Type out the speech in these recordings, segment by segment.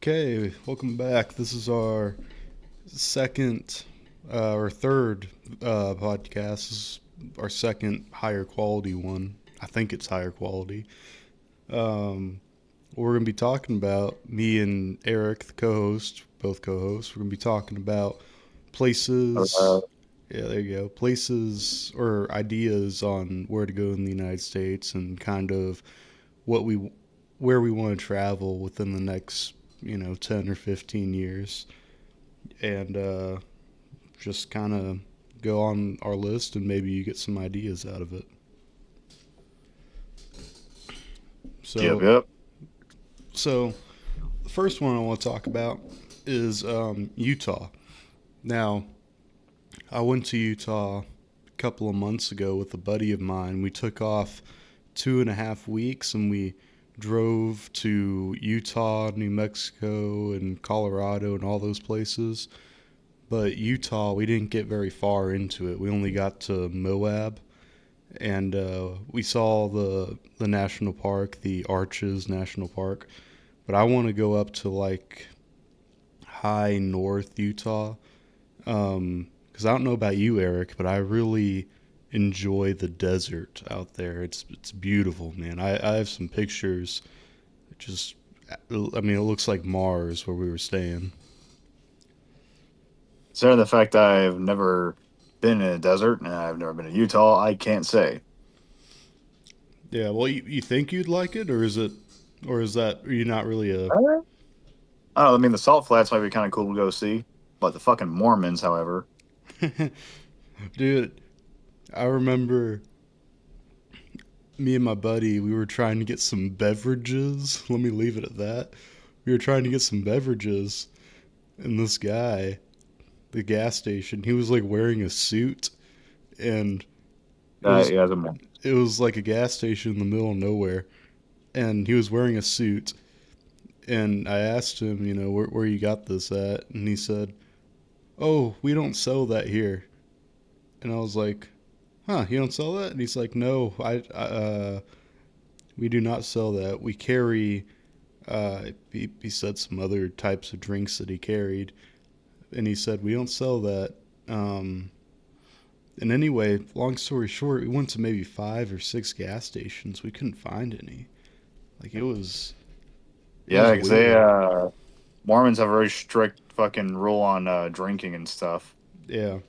Okay, welcome back. This is our second or third podcast. This is our second higher quality one. I think it's higher quality. We're going to be talking about me and Eric, the co-host, both co-hosts. We're going to be talking about Uh, places. Yeah, there you go. Places or ideas on where to go in the United States and kind of what we where we want to travel within the next 10 or 15 years, and just kind of go on our list and maybe you get some ideas out of it. yep, so yep. so the first one I want to talk about is Utah. Now, I went to Utah a couple of months ago with a buddy of mine. We took off 2.5 weeks and we drove to Utah, New Mexico, and Colorado, and all those places. But Utah, we didn't get very far into it. We only got to Moab, and we saw the national park, the Arches National Park. But I want to go up to like high north Utah, because I don't know about you, Eric, but I really enjoy the desert out there. It's beautiful, man. I have some pictures. Just, I mean, it looks like Mars where we were staying. Considering the fact that I've never been in a desert and I've never been to Utah, I can't say. Yeah, well, you think you'd like it, or is it, or is that are you not really a I don't know. I mean, the Salt Flats might be kind of cool to go see, but the fucking Mormons, however, dude? I remember me and my buddy, we were trying to get some beverages. Let me leave it at that. We were trying to get some beverages, and this guy, the gas station, he was like wearing a suit, and it was yeah, as a Mormon. it was like a gas station in the middle of nowhere, and he was wearing a suit. And I asked him, where you got this at, and he said, "Oh, we don't sell that here." And I was like, "Huh, you don't sell that?" And he's like, "No, we do not sell that. We carry." He said some other types of drinks that he carried, and he said we don't sell that. Um, and anyway, long story short, we went to maybe 5 or 6 gas stations. We couldn't find any. Like it was Yeah, because they weird. Mormons have a very strict fucking rule on drinking and stuff. Yeah,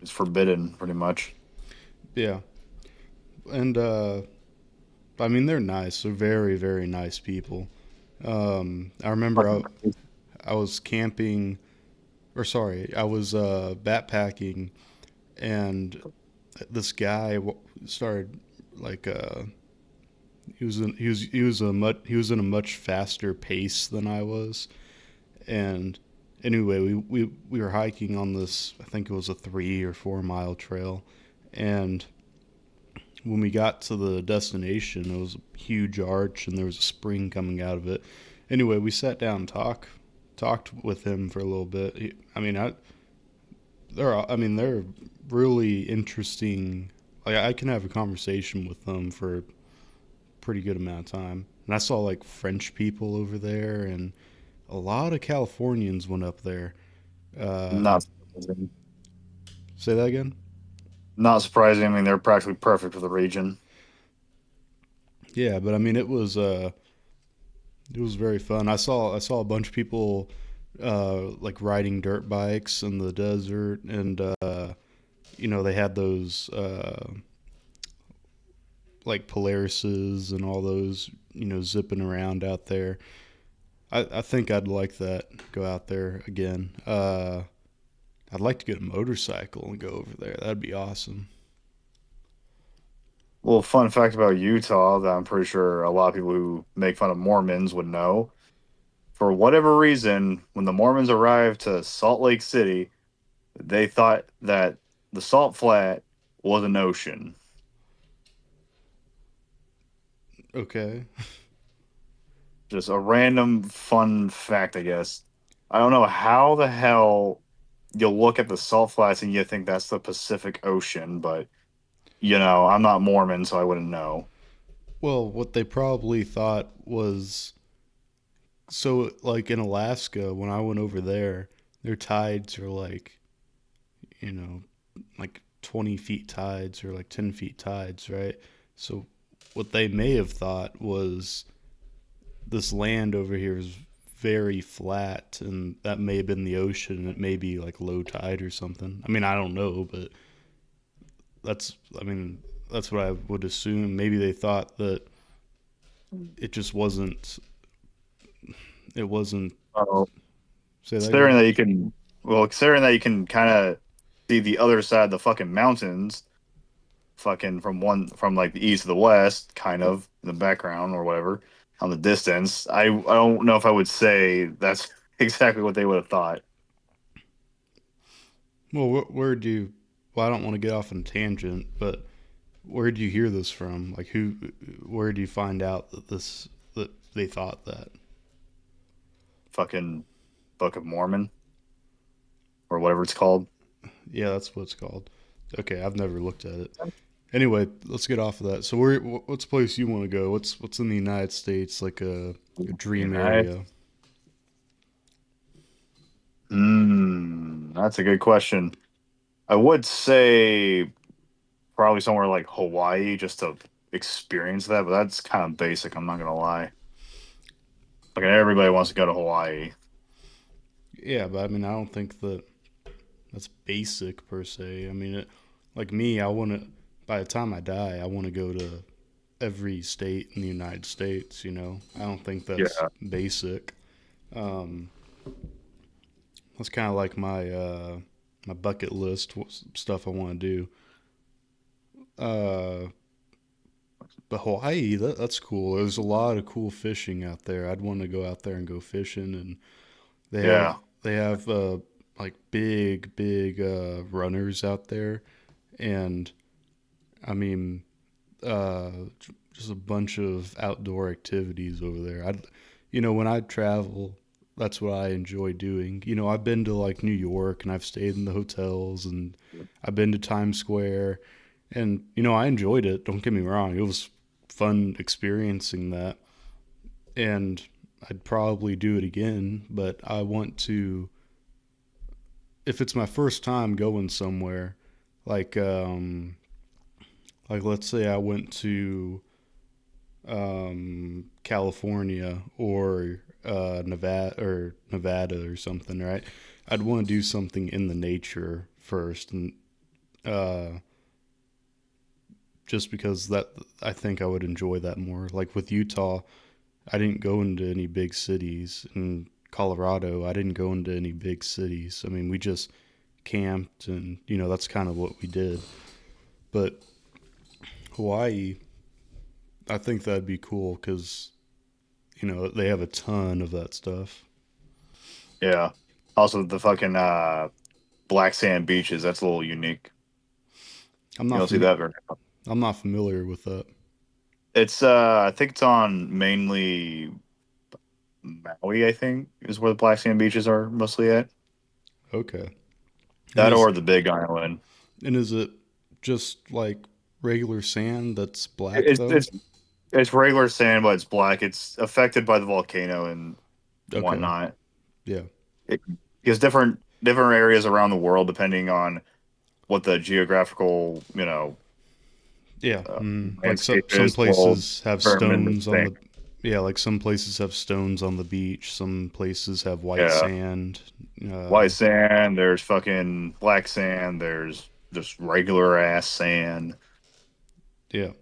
It's forbidden, pretty much. yeah, and I mean they're nice. They're very very nice people. I remember Fucking crazy. I was camping, or sorry, I was backpacking, and this guy started like he was in a much faster pace than I was, and anyway, we were hiking on this. I think it was a 3 or 4 mile trail, and when we got to the destination, it was a huge arch, and there was a spring coming out of it. Anyway, we sat down and talked with him for a little bit. I mean, they're really interesting. Like I can have a conversation with them for a pretty good amount of time. And I saw like French people over there, and a lot of Californians went up there. Uh, Not surprising. Say that again. Not surprising. I mean, they're practically perfect for the region. Yeah, but I mean, it was very fun. I saw a bunch of people like riding dirt bikes in the desert, and they had those like Polarises and all those zipping around out there. I think I'd like that. Go out there again. I'd like to get a motorcycle and go over there. That'd be awesome. Well, fun fact about Utah that I'm pretty sure a lot of people who make fun of Mormons would know. For whatever reason, when the Mormons arrived to Salt Lake City, they thought that the Salt Flat was an ocean. Okay. Just a random fun fact, I guess. I don't know how the hell you'll look at the Salt Flats and you think that's the Pacific Ocean, but I'm not Mormon, so I wouldn't know. Well, what they probably thought was So, like in Alaska, when I went over there, their tides are like, you know, like 20 feet tides or like 10 feet tides, right? So, what they may have thought was this land over here is very flat, and that may have been the ocean, and it may be like low tide or something. I mean, I don't know, but that's, I mean, that's what I would assume. Maybe they thought that it just wasn't, it wasn't, Oh, say that considering again. that you can, well, considering that you can kind of see the other side of the fucking mountains, fucking from like the east to the west, kind of in the background or whatever, on the distance. I don't know if I would say that's exactly what they would have thought. Well, where do you, well, I don't want to get off on a tangent, but where do you hear this from? Like, who, where do you find out that that they thought that? Fucking Book of Mormon or whatever it's called. Yeah, that's what it's called. Okay, I've never looked at it. Anyway, let's get off of that. So, where, what's a place you want to go? What's in the United States like a dream United. area? That's a good question. I would say probably somewhere like Hawaii just to experience that, but that's kind of basic. I'm not gonna lie. Like everybody wants to go to Hawaii. Yeah, but I mean, I don't think that that's basic per se. I mean, like me, I want to. By the time I die, I want to go to every state in the United States. I don't think that's Yeah, basic. Um, that's kind of like my bucket list stuff I want to do. Uh, but Hawaii, that's cool. There's a lot of cool fishing out there. I'd want to go out there and go fishing, and they have yeah, they have like big runners out there, and I mean uh, just a bunch of outdoor activities over there. When I travel, that's what I enjoy doing. I've been to like New York and I've stayed in the hotels and I've been to Times Square and I enjoyed it. Don't get me wrong. It was fun experiencing that and I'd probably do it again, but I want to if it's my first time going somewhere like like let's say I went to California or Nevada or something, right? I'd want to do something in the nature first, and uh, just because that I think I would enjoy that more. Like with Utah, I didn't go into any big cities. In Colorado, I didn't go into any big cities. I mean, we just camped, and that's kind of what we did. But Hawaii, I think that'd be cool because they have a ton of that stuff. yeah. Also, the fucking black sand beaches. That's a little unique. I'm You not don't see fam- that very. I'm not familiar with that. It's I think it's on mainly Maui. I think is where the black sand beaches are mostly at. Okay. And That is or the Big Island. and is it just like regular sand that's black It's though? it's it's regular sand, but it's black. It's affected by the volcano and Okay. whatnot. Yeah. It, because different areas around the world, depending on what the geographical Yeah. uh, Like landscape some is, will places have determine the stones on thing. the yeah, like some places have stones on the beach, some places have white Yeah, sand. white Uh sand. There's fucking black sand. There's just regular ass sand, yeah.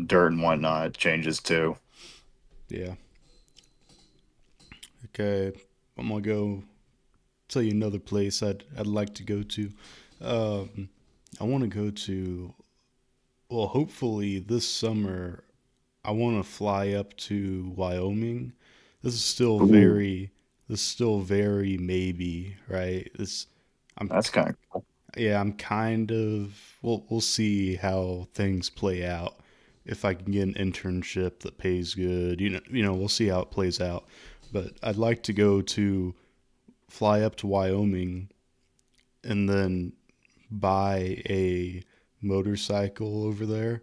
dirt and whatnot changes too. Yeah. Okay. I'm gonna go tell you another place I'd like to go to. Um I want to go to well, hopefully this summer I want to fly up to Wyoming. This is still Ooh, very, this is still very maybe, right? I'm, that's kind of cool. yeah, I'm kind of. We'll see how things play out. If I can get an internship that pays good, we'll see how it plays out. But I'd like to go to fly up to Wyoming and then buy a motorcycle over there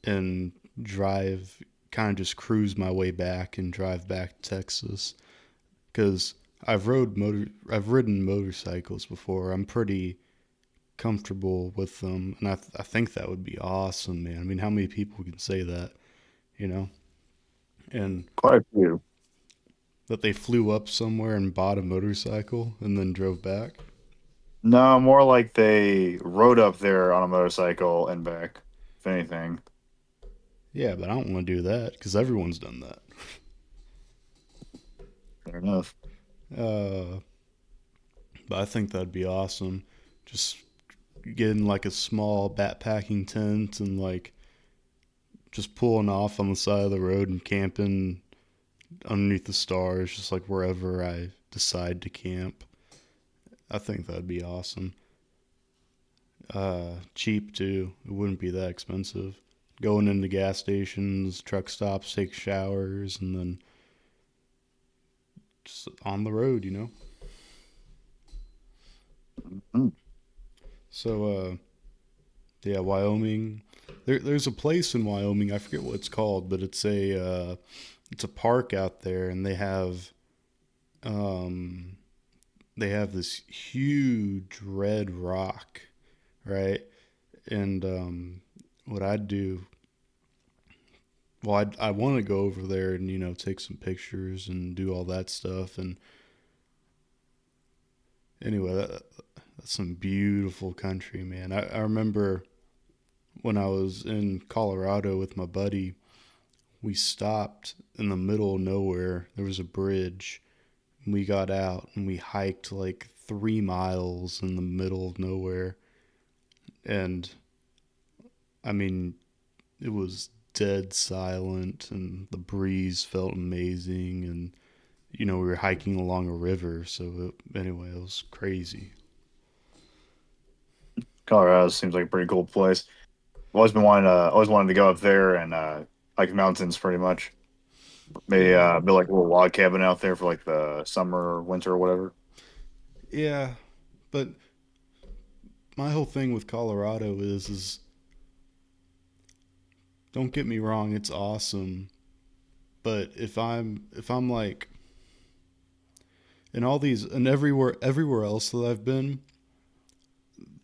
and drive kind of just cruise my way back and drive back to Texas because I've ridden motorcycles before. I'm pretty comfortable with them, and I think that would be awesome, man. I mean, how many people can say that, you know? And Quite a few. that they flew up somewhere and bought a motorcycle and then drove back. No, more like they rode up there on a motorcycle and back, if anything. Yeah, but I don't want to do that because everyone's done that. Fair enough. Uh, but I think that'd be awesome. Just getting like a small backpacking tent and like just pulling off on the side of the road and camping underneath the stars, just like wherever I decide to camp. I think that'd be awesome. Cheap too. It wouldn't be that expensive. Going into gas stations, truck stops, take showers, and then just on the road, you know. Mm. So, yeah, Wyoming. There's a place in Wyoming. I forget what it's called, but it's a park out there, and um, they have this huge red rock, right? And what I'd do, well, I want to go over there and take some pictures and do all that stuff. And anyway, that's some beautiful country, man. I remember when I was in Colorado with my buddy, we stopped in the middle of nowhere. There was a bridge. And we got out and we hiked like 3 miles in the middle of nowhere. And I mean, it was dead silent and the breeze felt amazing. And, we were hiking along a river. So, anyway, it was crazy. Colorado seems like a pretty cool place. I've always wanted to go up there and hike mountains pretty much. Maybe Yeah. build like a little log cabin out there for like the summer or winter or whatever. Yeah. But my whole thing with Colorado is don't get me wrong, it's awesome. But if I'm like in all these and everywhere else that I've been,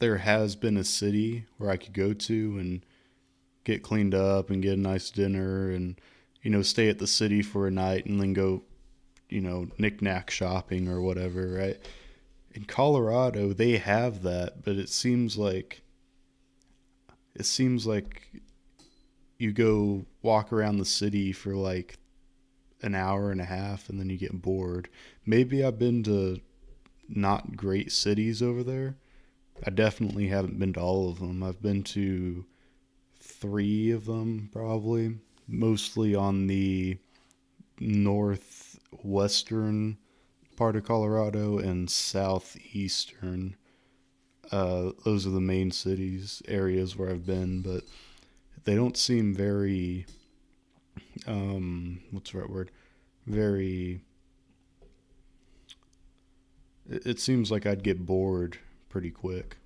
there has been a city where I could go to and get cleaned up and get a nice dinner and stay at the city for a night and then go knick-knack shopping or whatever, right? In Colorado they have that, but it seems like you go walk around the city for like an hour and a half and then you get bored. Maybe I've been to not great cities over there. I definitely haven't been to all of them. I've been to three of them probably, mostly on the northwestern part of Colorado and southeastern. Those are the main cities areas where I've been, but they don't seem very what's the right word? Very. It seems like I'd get bored pretty quick.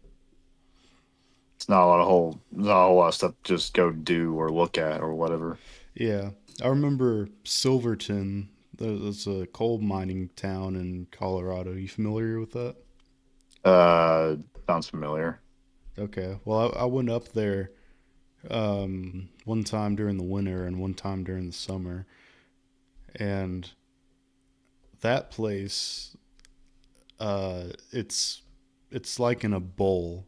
It's not a lot of whole, not a whole lot of stuff to just go do or look at or whatever. Yeah, I remember Silverton. That's a coal mining town in Colorado. You familiar with that? Uh, Sounds familiar. Okay. Well, I went up there one time during the winter and one time during the summer, and that place, it's like in a bowl.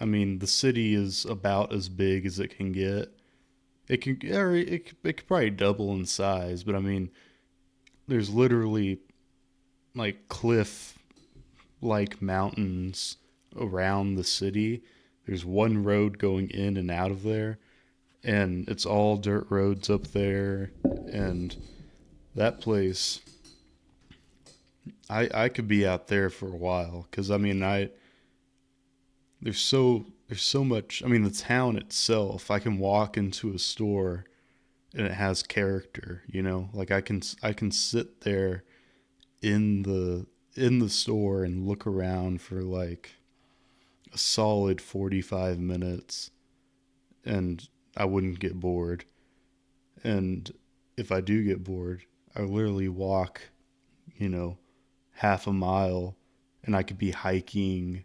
I mean, the city is about as big as it can get. It could probably double in size, but I mean, there's literally like cliff like mountains around the city. There's one road going in and out of there, and it's all dirt roads up there. And that place, I could be out there for a while because I mean, there's so much. I mean, the town itself, I can walk into a store and it has character. Like I can sit there in the store and look around for like a solid 45 minutes and I wouldn't get bored. And if I do get bored, I literally walk, you know, half a mile, and I could be hiking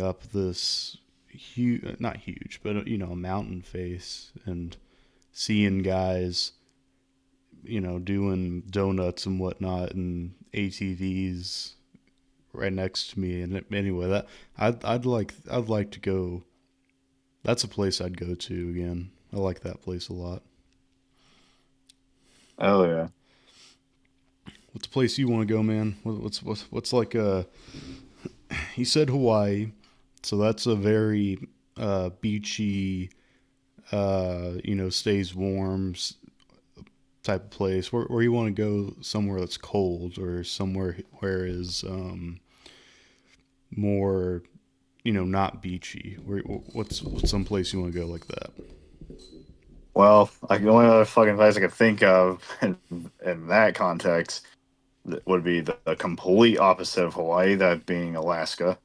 up this huge, not huge, but a mountain face, and seeing guys, doing donuts and whatnot, and ATVs right next to me. And anyway, that I'd like to go. That's a place I'd go to again. I like that place a lot. Oh yeah. What's a place you want to go, man? What's like a? He said Hawaii, so that's a very beachy, stays warm type of place. Where you want to go somewhere that's cold or somewhere where is more, not beachy. What's some place you want to go like that? Well, like the only other fucking place I could think of in that context would be the complete opposite of Hawaii, that being Alaska.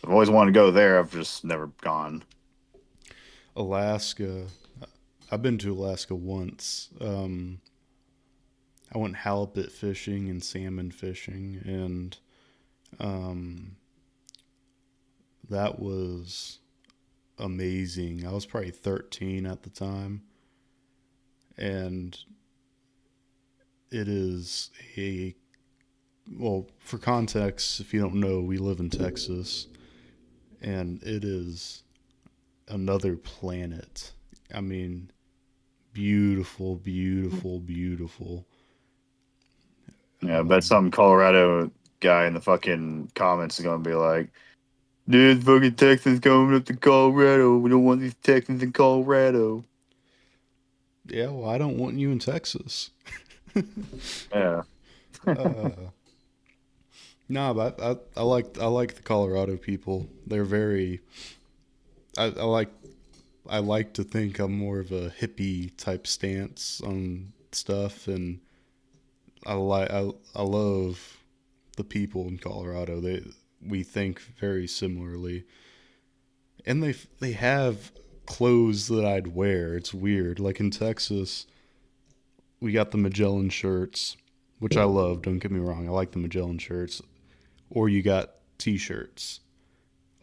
I've always wanted to go there. I've just never gone. Alaska. I've been to Alaska once. I went halibut fishing and salmon fishing, and um, that was amazing. I was probably 13 at the time, and it is a well, for context, if you don't know, we live in Texas, and it is another planet. I mean, beautiful, beautiful, beautiful. Yeah, I bet Um, some Colorado guy in the fucking comments is gonna be like, "Dude, fucking Texans coming up to Colorado. We don't want these Texans in Colorado." yeah, well, I don't want you in Texas. Yeah. uh, no, but I like the Colorado people. They're very. I like to think I'm more of a hippie type stance on stuff, and I love the people in Colorado. We think very similarly, and they have clothes that I'd wear. It's weird. Like in Texas, we got the Magellan shirts, which I love. Don't get me wrong. I like the Magellan shirts. Or you got t-shirts.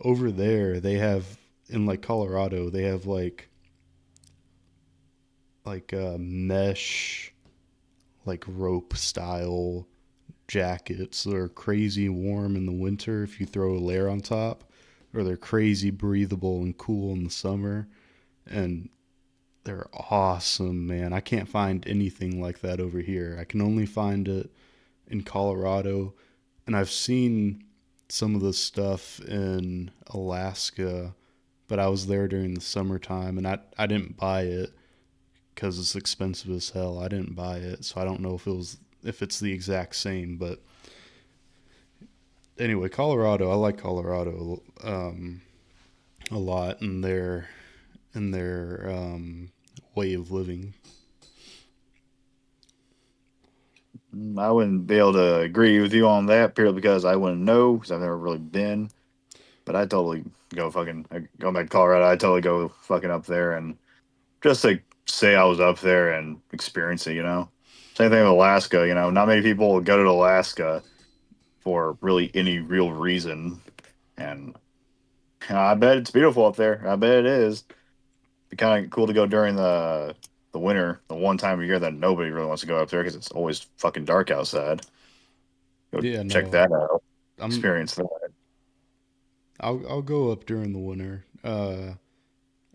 Over there, they have in like Colorado, they have like mesh, like rope style jackets that are crazy warm in the winter if you throw a layer on top, or they're crazy breathable and cool in the summer. And they're awesome, man. I can't find anything like that over here. I can only find it in Colorado, and I've seen some of this stuff in Alaska, but I was there during the summertime, and I didn't buy it because it's expensive as hell. I didn't buy it, so I don't know if it's the exact same. But anyway, Colorado, I like Colorado a lot, and their way of living. I wouldn't be able to agree with you on that purely because I wouldn't know because I've never really been. But I totally go fucking going back to Colorado. I totally go fucking up there and just to say I was up there and experience it. Same thing with Alaska. Not many people go to Alaska for really any real reason, and I bet it's beautiful up there. I bet it is. Be kind of cool to go during the winter, the one time of year that nobody really wants to go up there because it's always fucking dark outside. Go Yeah, check no, that out. I'm Experience that. I'll go up during the winter.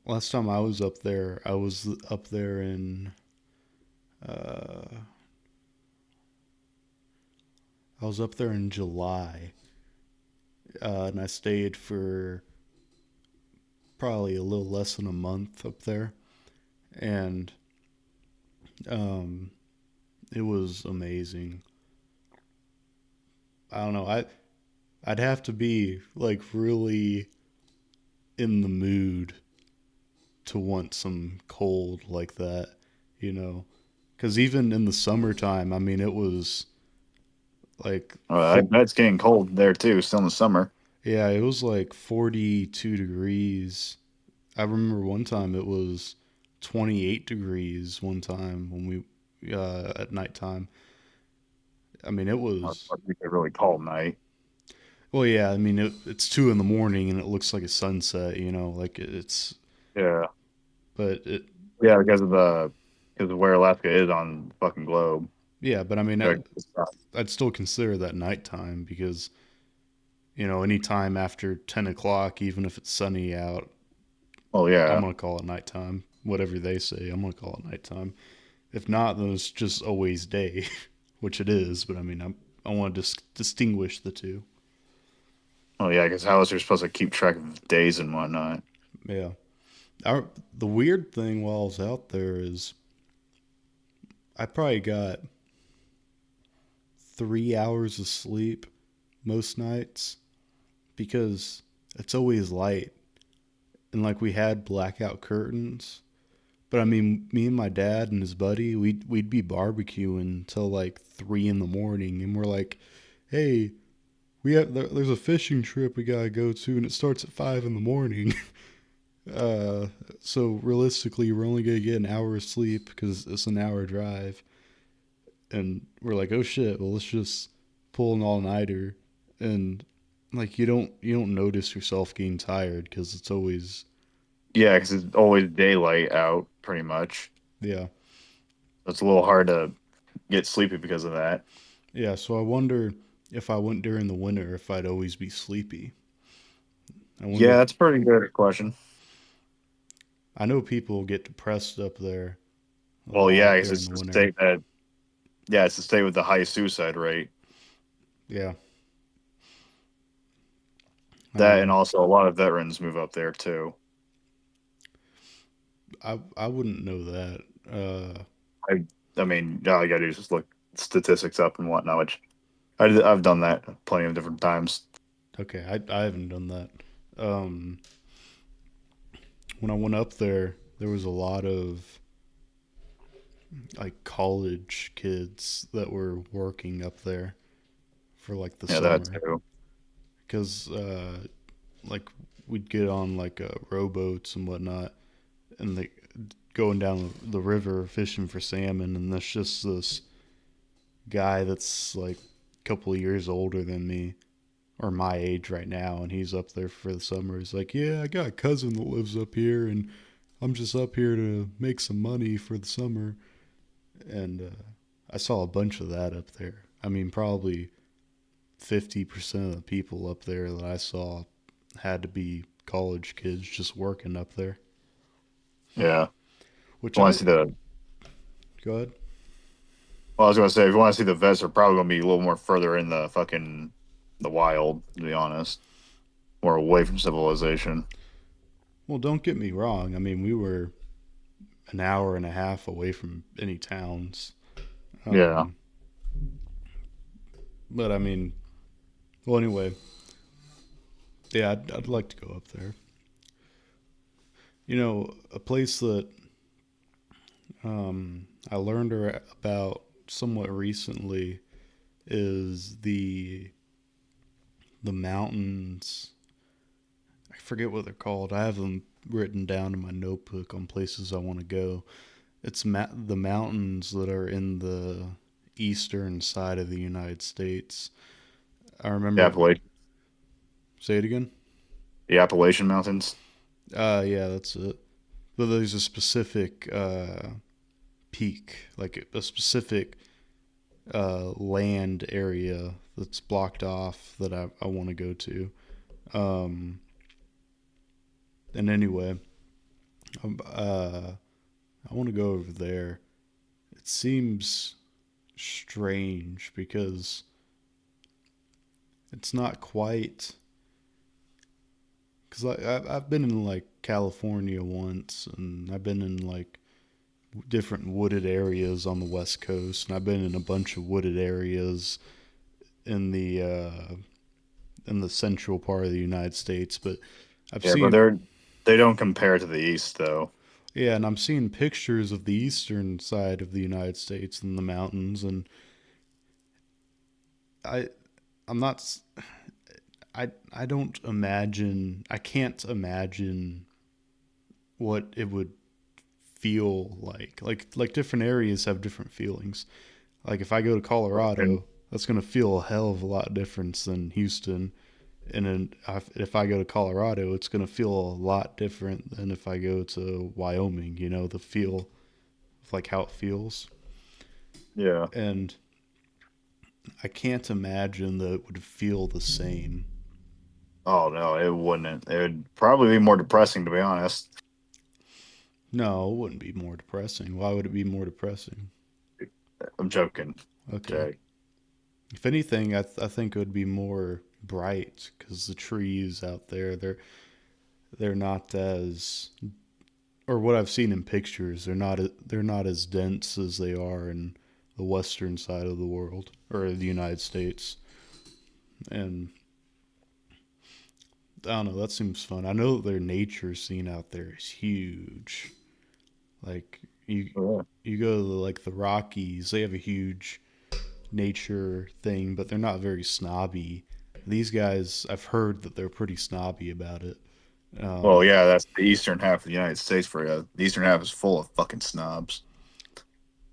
Last time I was up there, I was up there in uh, I was up there in July, and I stayed for probably a little less than a month up there, and um, it was amazing. I don't know. I'd have to be like really in the mood to want some cold like that, you know. Because even in the summertime, I mean, it was like I bet it's getting cold there too. Still in the summer. yeah, it was like 42 degrees. I remember one time it was 28 degrees one time when we at nighttime. I mean, it was. It's a really cold night. Well, yeah. I mean, it's 2 in the morning and it looks like a sunset. Like it's. Yeah, But it. yeah, because of where Alaska is on the fucking globe. Yeah, but I mean, Like, I'd still consider that nighttime because any time after 10 o'clock, even if it's sunny out, oh I'm yeah, gonna call it nighttime. Whatever they say, I'm gonna call it nighttime. If not, then it's just always day, which it is. But I mean, I want to distinguish the two. oh yeah, because how else you're supposed to keep track of days and whatnot? Yeah. The weird thing while I was out there is I probably got 3 hours of sleep most nights because it's always light and like we had blackout curtains. But I mean, me and my dad and his buddy, we'd be barbecuing till like 3 in the morning, and we're like, "Hey, there's a fishing trip we gotta go to, and it starts at 5 in the morning." Uh, so realistically, we're only gonna get an hour of sleep because it's an hour drive, and we're like, "Oh shit! Well, let's just pull an all nighter," and like you don't notice yourself getting tired because it's always Yeah, because it's always daylight out, pretty much. yeah. It's a little hard to get sleepy because of that. Yeah, so I wonder if I went during the winter if I'd always be sleepy. I wonder Yeah, if that's a pretty good question. I know people get depressed up there a Well, yeah, lot 'cause during it's the the winter. state that yeah, it's the state with the highest suicide rate. Yeah. That and Um also a lot of veterans move up there too. I wouldn't know that. I I mean, all you gotta do is just look statistics up and whatnot, which I've done that plenty of different times. Okay, I haven't done that. Um when I went up there, there was a lot of like college kids that were working up there for like the Yeah, that summer too. cuz like we'd get on like rowboats and whatnot and they going down the river fishing for salmon, and that's just this guy that's like a couple of years older than me or my age right now, and he's up there for the summer. He's like, "Yeah, I got a cousin that lives up here, and I'm just up here to make some money for the summer." And I saw a bunch of that up there. I mean, probably 50% of the people up there that I saw had to be college kids just working up there. Yeah. Which You want I to see the go ahead. Well, I was gonna say if you want to see the vets, they're probably gonna be a little more further in the fucking the wild, to be honest, more away from civilization. Well, don't get me wrong. I mean, we were an hour and a half away from any towns. Yeah. Um, but I mean, well, anyway, yeah, I'd like to go up there. A place that I learned about somewhat recently is the mountains. I forget what they're called. I have them written down in my notebook on places I want to go. It's the mountains that are in the eastern side of the United States. I The remember. Appalachian, Say it again. the Appalachian Mountains. Yeah, that's it. But there's a specific peak, like a specific land area that's blocked off that I want to go to. Um, and anyway, I want to go over there. It seems strange because it's not quite. Because I've been in like California once, and I've been in like different wooded areas on the West Coast, and I've been in a bunch of wooded areas in the central part of the United States. But I've Yeah, but seen they don't compare to the east though. yeah, and I'm seeing pictures of the eastern side of the United States and the mountains, and I I'm not I don't imagine I can't imagine what it would feel like different areas have different feelings. Like if I go to And Colorado, that's going to feel a hell of a lot different than Houston. And then if I go to Colorado, it's going to feel a lot different than if I go to Wyoming. You know, the feel of like how it feels. yeah. And I can't imagine that it would feel the same. Oh no, it wouldn't. It would probably be more depressing, to be honest. No, it wouldn't be more depressing. Why would it be more depressing? I'm joking, Okay. Jay. If anything, I think it would be more bright because the trees out there they're not as, or what I've seen in pictures, they're not as dense as they are in the western side of the world or the United States. And I don't know, that seems fun. I know that their nature scene out there is huge. Like Yeah. you go to like the Rockies, they have a huge nature thing, but they're not very snobby. These guys, I've heard that they're pretty snobby about it. Well, Um, yeah, that's the eastern half of the United States for you. The eastern half is full of fucking snobs.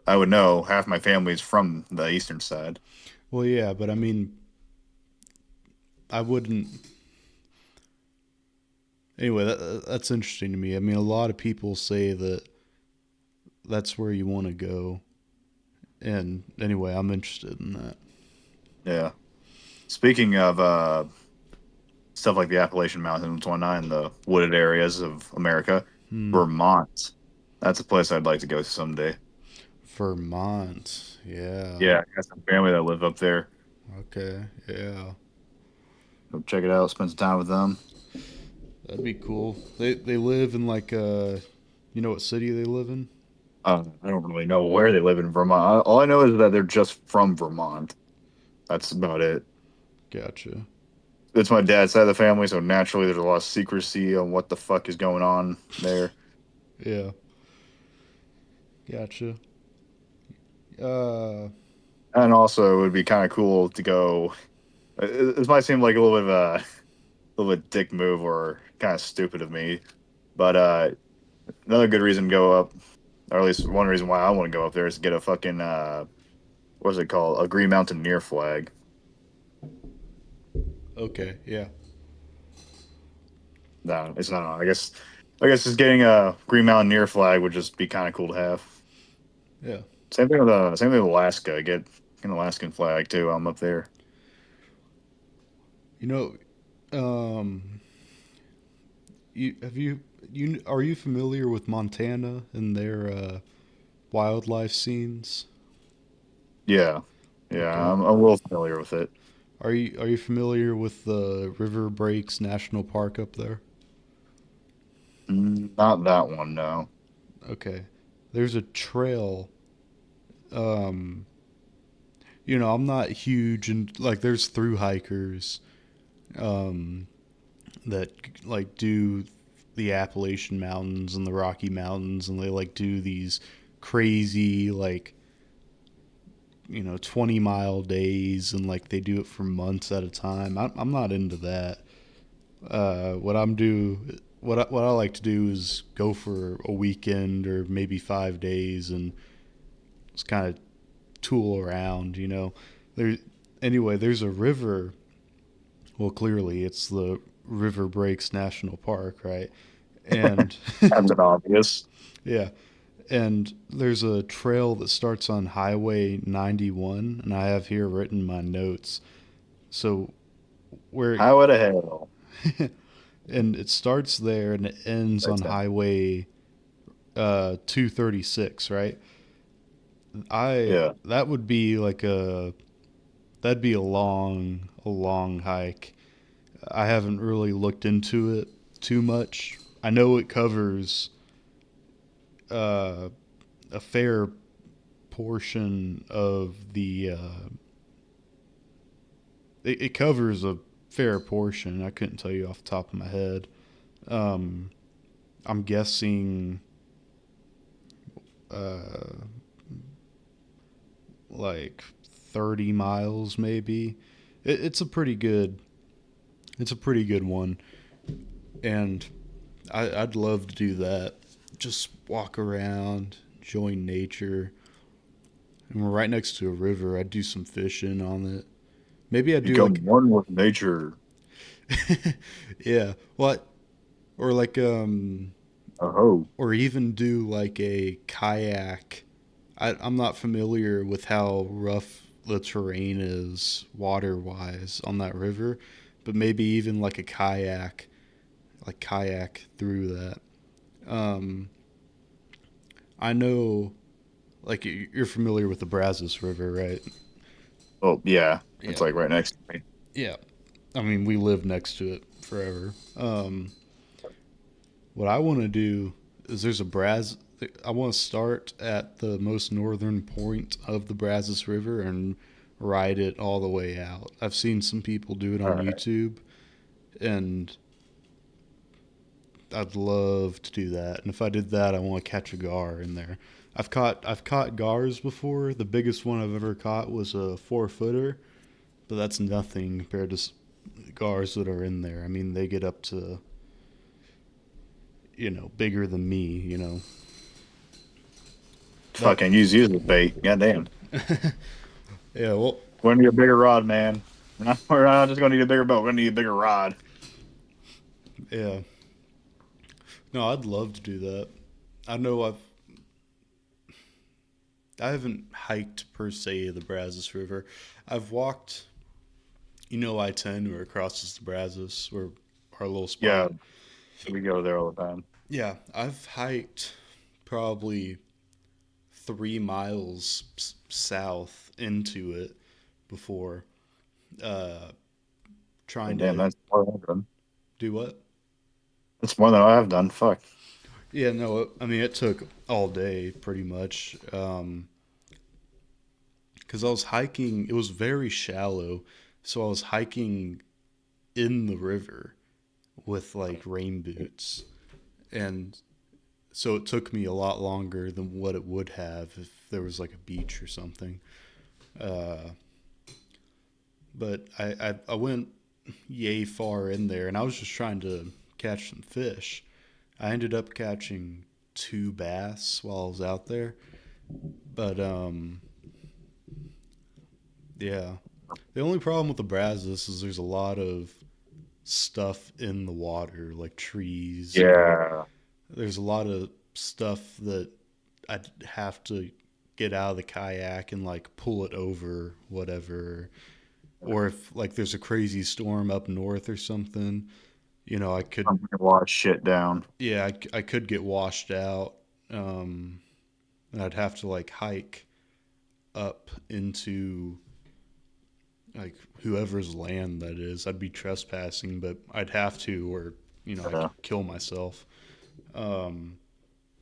I would know. Half my family is from the eastern side. well, yeah, but I mean, I wouldn't. Anyway, that's interesting to me. I mean, a lot of people say that that's where you want to go, and anyway, I'm interested in that. Yeah. Speaking of stuff like the Appalachian Mountains, whatnot, and the wooded areas of America, Hmm. Vermont. That's a place I'd like to go to someday. Vermont, yeah. Yeah, I got some family that live up there. Okay, yeah, Go check it out. Spend some time with them. that'd be cool. They live in like you know what city they live in? I don't really know where they live in Vermont. All I know is that they're just from Vermont. That's about it. Gotcha. It's my dad's side of the family, so naturally there's a lot of secrecy on what the fuck is going on there. Yeah, gotcha. Uh, And also, it would be kind of cool to go. This might seem like a little bit of a little bit dick move or kind of stupid of me, but another good reason to go up, or at least one reason why I want to go up there is to get a fucking what's it called? A Green Mountaineer flag. okay, yeah, No, it's not. I guess just getting a Green Mountaineer flag would just be kind of cool to have. yeah. Same thing with Alaska. Get an Alaskan flag too. I'm up there. You know, um, you have you are you familiar with Montana and their wildlife scenes? Yeah, yeah. Okay. I'm well familiar with it. Are you familiar with the River Breaks National Park up there? Not that one, no. Okay. There's a trail. Um, you know, I'm not huge and like there's through hikers um, that like do the Appalachian Mountains and the Rocky Mountains, and they like do these crazy like 20-mile days, and like they do it for months at a time. I'm not into that. What I like to do is go for a weekend or maybe 5 days and just kind of tool around. There anyway. There's a river. Well, clearly it's the River Breaks National Park, right? And Captain Obvious. yeah, and there's a trail that starts on Highway 91, and I have here written my notes. So where Highway to Hell. and it starts there and it ends on That's it. Highway 236, right? I Yeah. that would be like a that'd be a long hike. I haven't really looked into it too much. I know it covers uh, a fair portion of the it covers a fair portion. I couldn't tell you off the top of my head. Um, I'm guessing uh, like 30 miles maybe. It's a pretty good. It's a pretty good one, and I'd love to do that. just walk around, enjoy nature. And we're right next to a river. I'd do some fishing on it. Maybe I'd do Become like, one with nature. yeah, what? Or like, Oh, or even do like a kayak. I'm not familiar with how rough the terrain is water wise on that river, but maybe even like kayak through that. Um, I know, like you're familiar with the Brazos River, right? oh yeah. It's Yeah, like right next to me. yeah. I mean, we lived next to it forever. What I want to do is there's a Braz. I want to start at the most northern point of the Brazos River and ride it all the way out. I've seen some people do it All on right. YouTube, and I'd love to do that. And if I did that, I want to catch a gar in there. I've caught gars before. The biggest one I've ever caught was a 4 footer, but that's nothing compared to gars that are in there. I mean, they get up to bigger than me. That Fucking use as bait. Goddamn. yeah. Well, We're gonna need a bigger rod, man. We're not just gonna need a bigger boat. We're gonna need a bigger rod. yeah. No, I'd love to do that. I know I haven't hiked per se the Brazos River. I've walked, I-10 where it crosses the Brazos, where our little Yeah, spot. we go there all the time. Yeah, I've hiked probably 3 miles south into it before, uh, trying Damn, to that's more than I've done. do what? That's more than I've done. Fuck. Yeah, no, I mean, it took all day pretty much. Because I was hiking, it was very shallow. So I was hiking in the river with like rain boots. And so it took me a lot longer than what it would have if there was like a beach or something. Uh, but I went yay far in there and I was just trying to catch some fish. I ended up catching 2 bass while I was out there. But yeah. The only problem with the Brazos is there's a lot of stuff in the water, like trees, and Yeah. there's a lot of stuff that I'd have to get out of the kayak and like pull it over, whatever. Or if like there's a crazy storm up north or something, I could, I'm gonna wash shit down. yeah, I could get washed out. Um, and I'd have to like hike up into like whoever's land that is. I'd be trespassing, but I'd have to, or I Yeah. could kill myself. Um,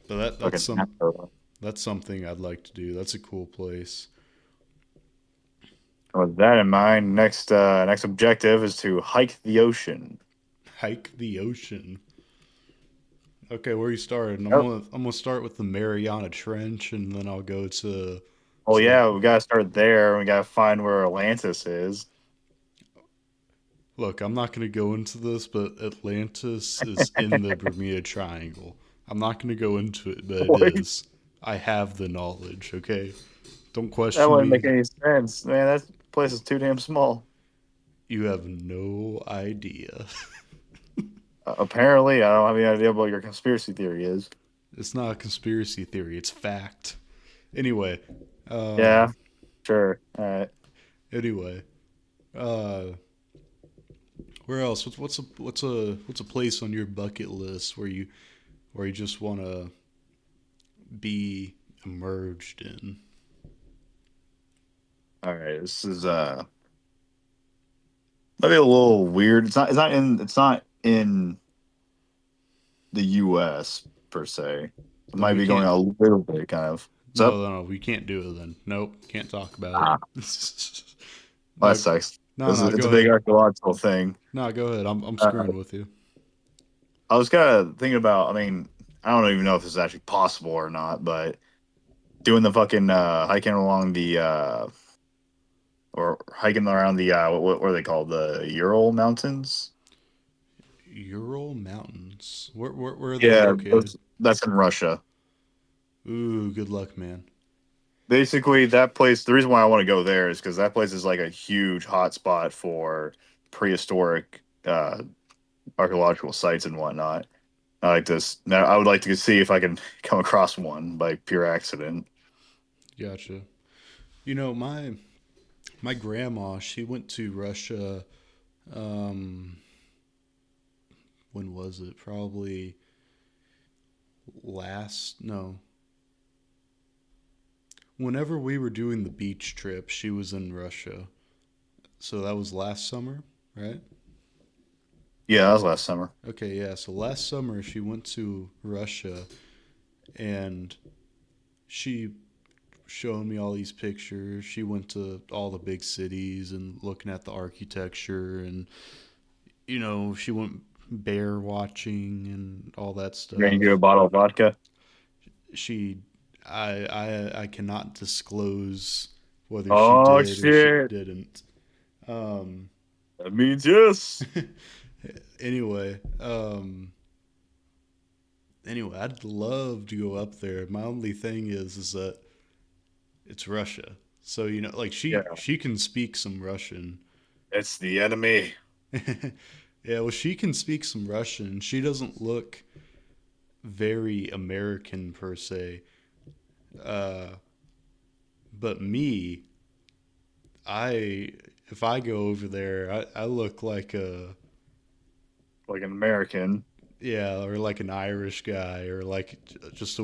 but Fucking mackerel. that's something I'd like to do. That's a cool place. With that in mind, next objective is to hike the ocean. Hike the ocean. Okay, where you started? Yep. I'm gonna start with the Mariana Trench, and then I'll go Oh to the. yeah, we gotta start there. We gotta find where Atlantis is. Look, I'm not gonna go into this, but Atlantis is in the Bermuda Triangle. I'm not gonna go into it, but it Wait, is. I have the knowledge. Okay, don't that question wouldn't make me. any sense, man. That place is too damn small. You have no idea. Apparently, I don't have any idea what your conspiracy theory is. It's not a conspiracy theory. It's fact. Anyway, Yeah, um, sure. All right. anyway, uh, where else? What's a place on your bucket list where you just want to be immersed in? All right. This is maybe a little weird. It's not in the U.S. per se. It Then might we be going can't. a little bit kind of. What's No, up? no, no, we can't do it then. Nope, can't talk about Ah, it. well, that no, sucks. no, no. It's Go a big ahead. archaeological thing. No, go ahead. I'm Uh, screwing with you. I was kind of thinking about. I mean, I don't even know if this is actually possible or not, but doing the fucking hiking along the or hiking around the what are they called, the Ural Mountains? Ural Mountains. Where are they Yeah, located? that's in Russia. Ooh, good luck, man. Basically, that place. The reason why I want to go there is because that place is like a huge hotspot for prehistoric archaeological sites and whatnot. I like this. Now, I would like to see if I can come across one by pure accident. Gotcha. My grandma, she went to Russia. Um, when was it? Probably last. No, whenever we were doing the beach trip, she was in Russia. So that was last summer, right? Yeah, that was last summer. Okay, yeah. So last summer she went to Russia and she showed me all these pictures. She went to all the big cities and looking at the architecture and she went bear watching and all that You're gonna get a stuff. bottle of vodka. She I cannot disclose whether she Oh did or she shit! didn't. Um That means yes. anyway, anyway, I'd love to go up there. My only thing is that it's Russia. So, like Yeah, she can speak some Russian. it's the enemy. Yeah, well, she can speak some Russian. She doesn't look very American per se. Uh, but me, I if I go over there, I look like a Like an American. yeah, or like an Irish guy, or like just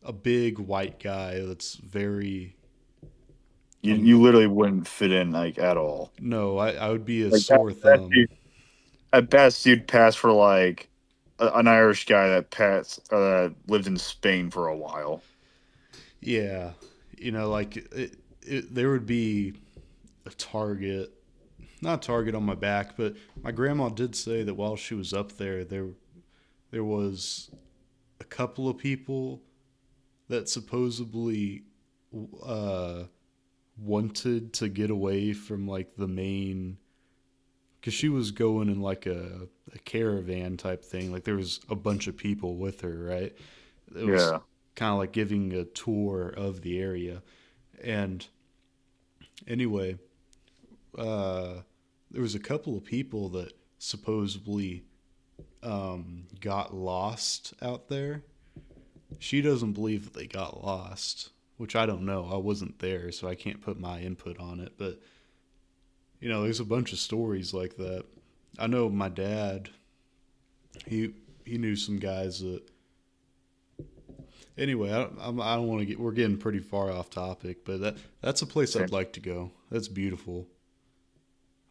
a big white guy that's very You literally wouldn't fit in like at all. no, I would be a Like sore thumb. at best you'd pass for like an Irish guy that lived in Spain for a while. Yeah, like there would be a target, not a target on my back, but my grandma did say that while she was up there, there was a couple of people that supposedly uh, wanted to get away from like the main, because she was going in like a caravan type thing. Like there was a bunch of people with her, right? It was Yeah, kind of like giving a tour of the area. And anyway, uh, there was a couple of people that supposedly got lost out there. She doesn't believe that they got lost, which I don't know. I wasn't there, so I can't put my input on it. But there's a bunch of stories like that. I know my dad. He he knew some guys that. Anyway, I don't want to get. We're getting pretty far off topic, but that's a place I'd same. like to go. That's beautiful.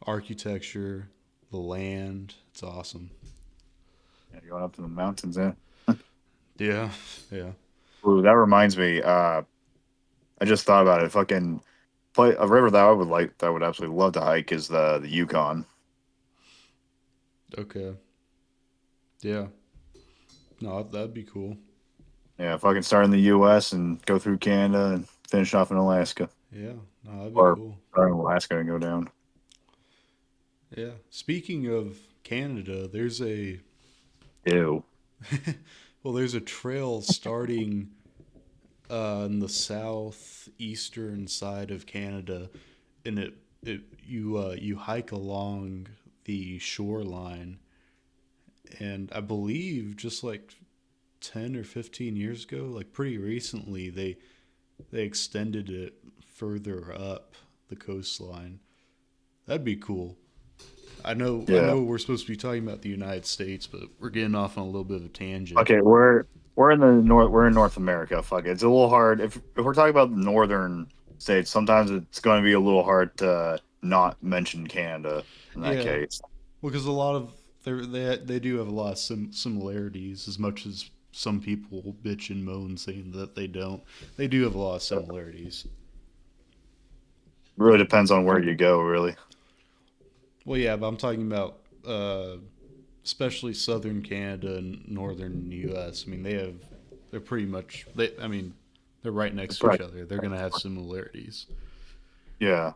Architecture, the land. It's awesome. Yeah, going up to the mountains. Yeah. Yeah, yeah. Ooh, that reminds me. I just thought about it. Fucking play a river that I would like. That I would absolutely love to hike is the Yukon. Okay. Yeah. No, that'd be cool. Yeah, fucking start in the U.S. and go through Canada and finish off in Alaska, Yeah. No, that'd be or cool. start in Alaska and go down. Yeah. Speaking of Canada, there's a Ew. well, there's a trail starting in the southeastern side of Canada, and it you hike along the shoreline, and I believe just like 10 or 15 years ago, like pretty recently, they extended it further up the coastline. That'd be cool. I Yeah. know we're supposed to be talking about the United States, but we're getting off on a little bit of a tangent. Okay, we're in the north. We're in North America. Fuck it. It's a little hard if we're talking about the northern states. Sometimes it's going to be a little hard to not mention Canada in that Yeah, case. well, because a lot of they do have a lot of similarities. As much as some people bitch and moan saying that they don't, they do have a lot of similarities. Really depends on where you go. Really. Well, yeah, but I'm talking about especially southern Canada and northern U.S. I mean, they're pretty much they. I mean, they're right next to each other. They're gonna have similarities. Yeah.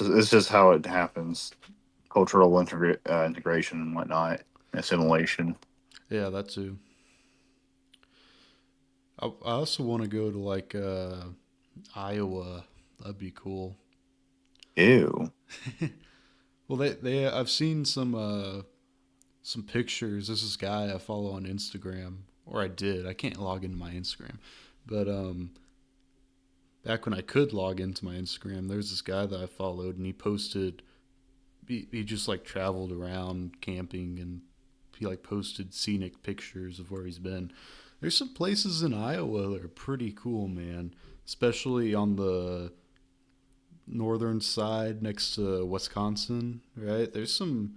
It's just how it happens. Cultural integration and whatnot. assimilation. Yeah, that too. I also want to go to like Iowa. That'd be cool. Ew. Well, they I've seen some pictures. There's this guy I follow on Instagram, or I did. I can't log into my Instagram, but back when I could log into my Instagram, there's this guy that I followed, and he posted. He just like traveled around camping, and he like posted scenic pictures of where he's been. There's some places in Iowa that are pretty cool, man. Especially on the northern side next to Wisconsin, right? There's some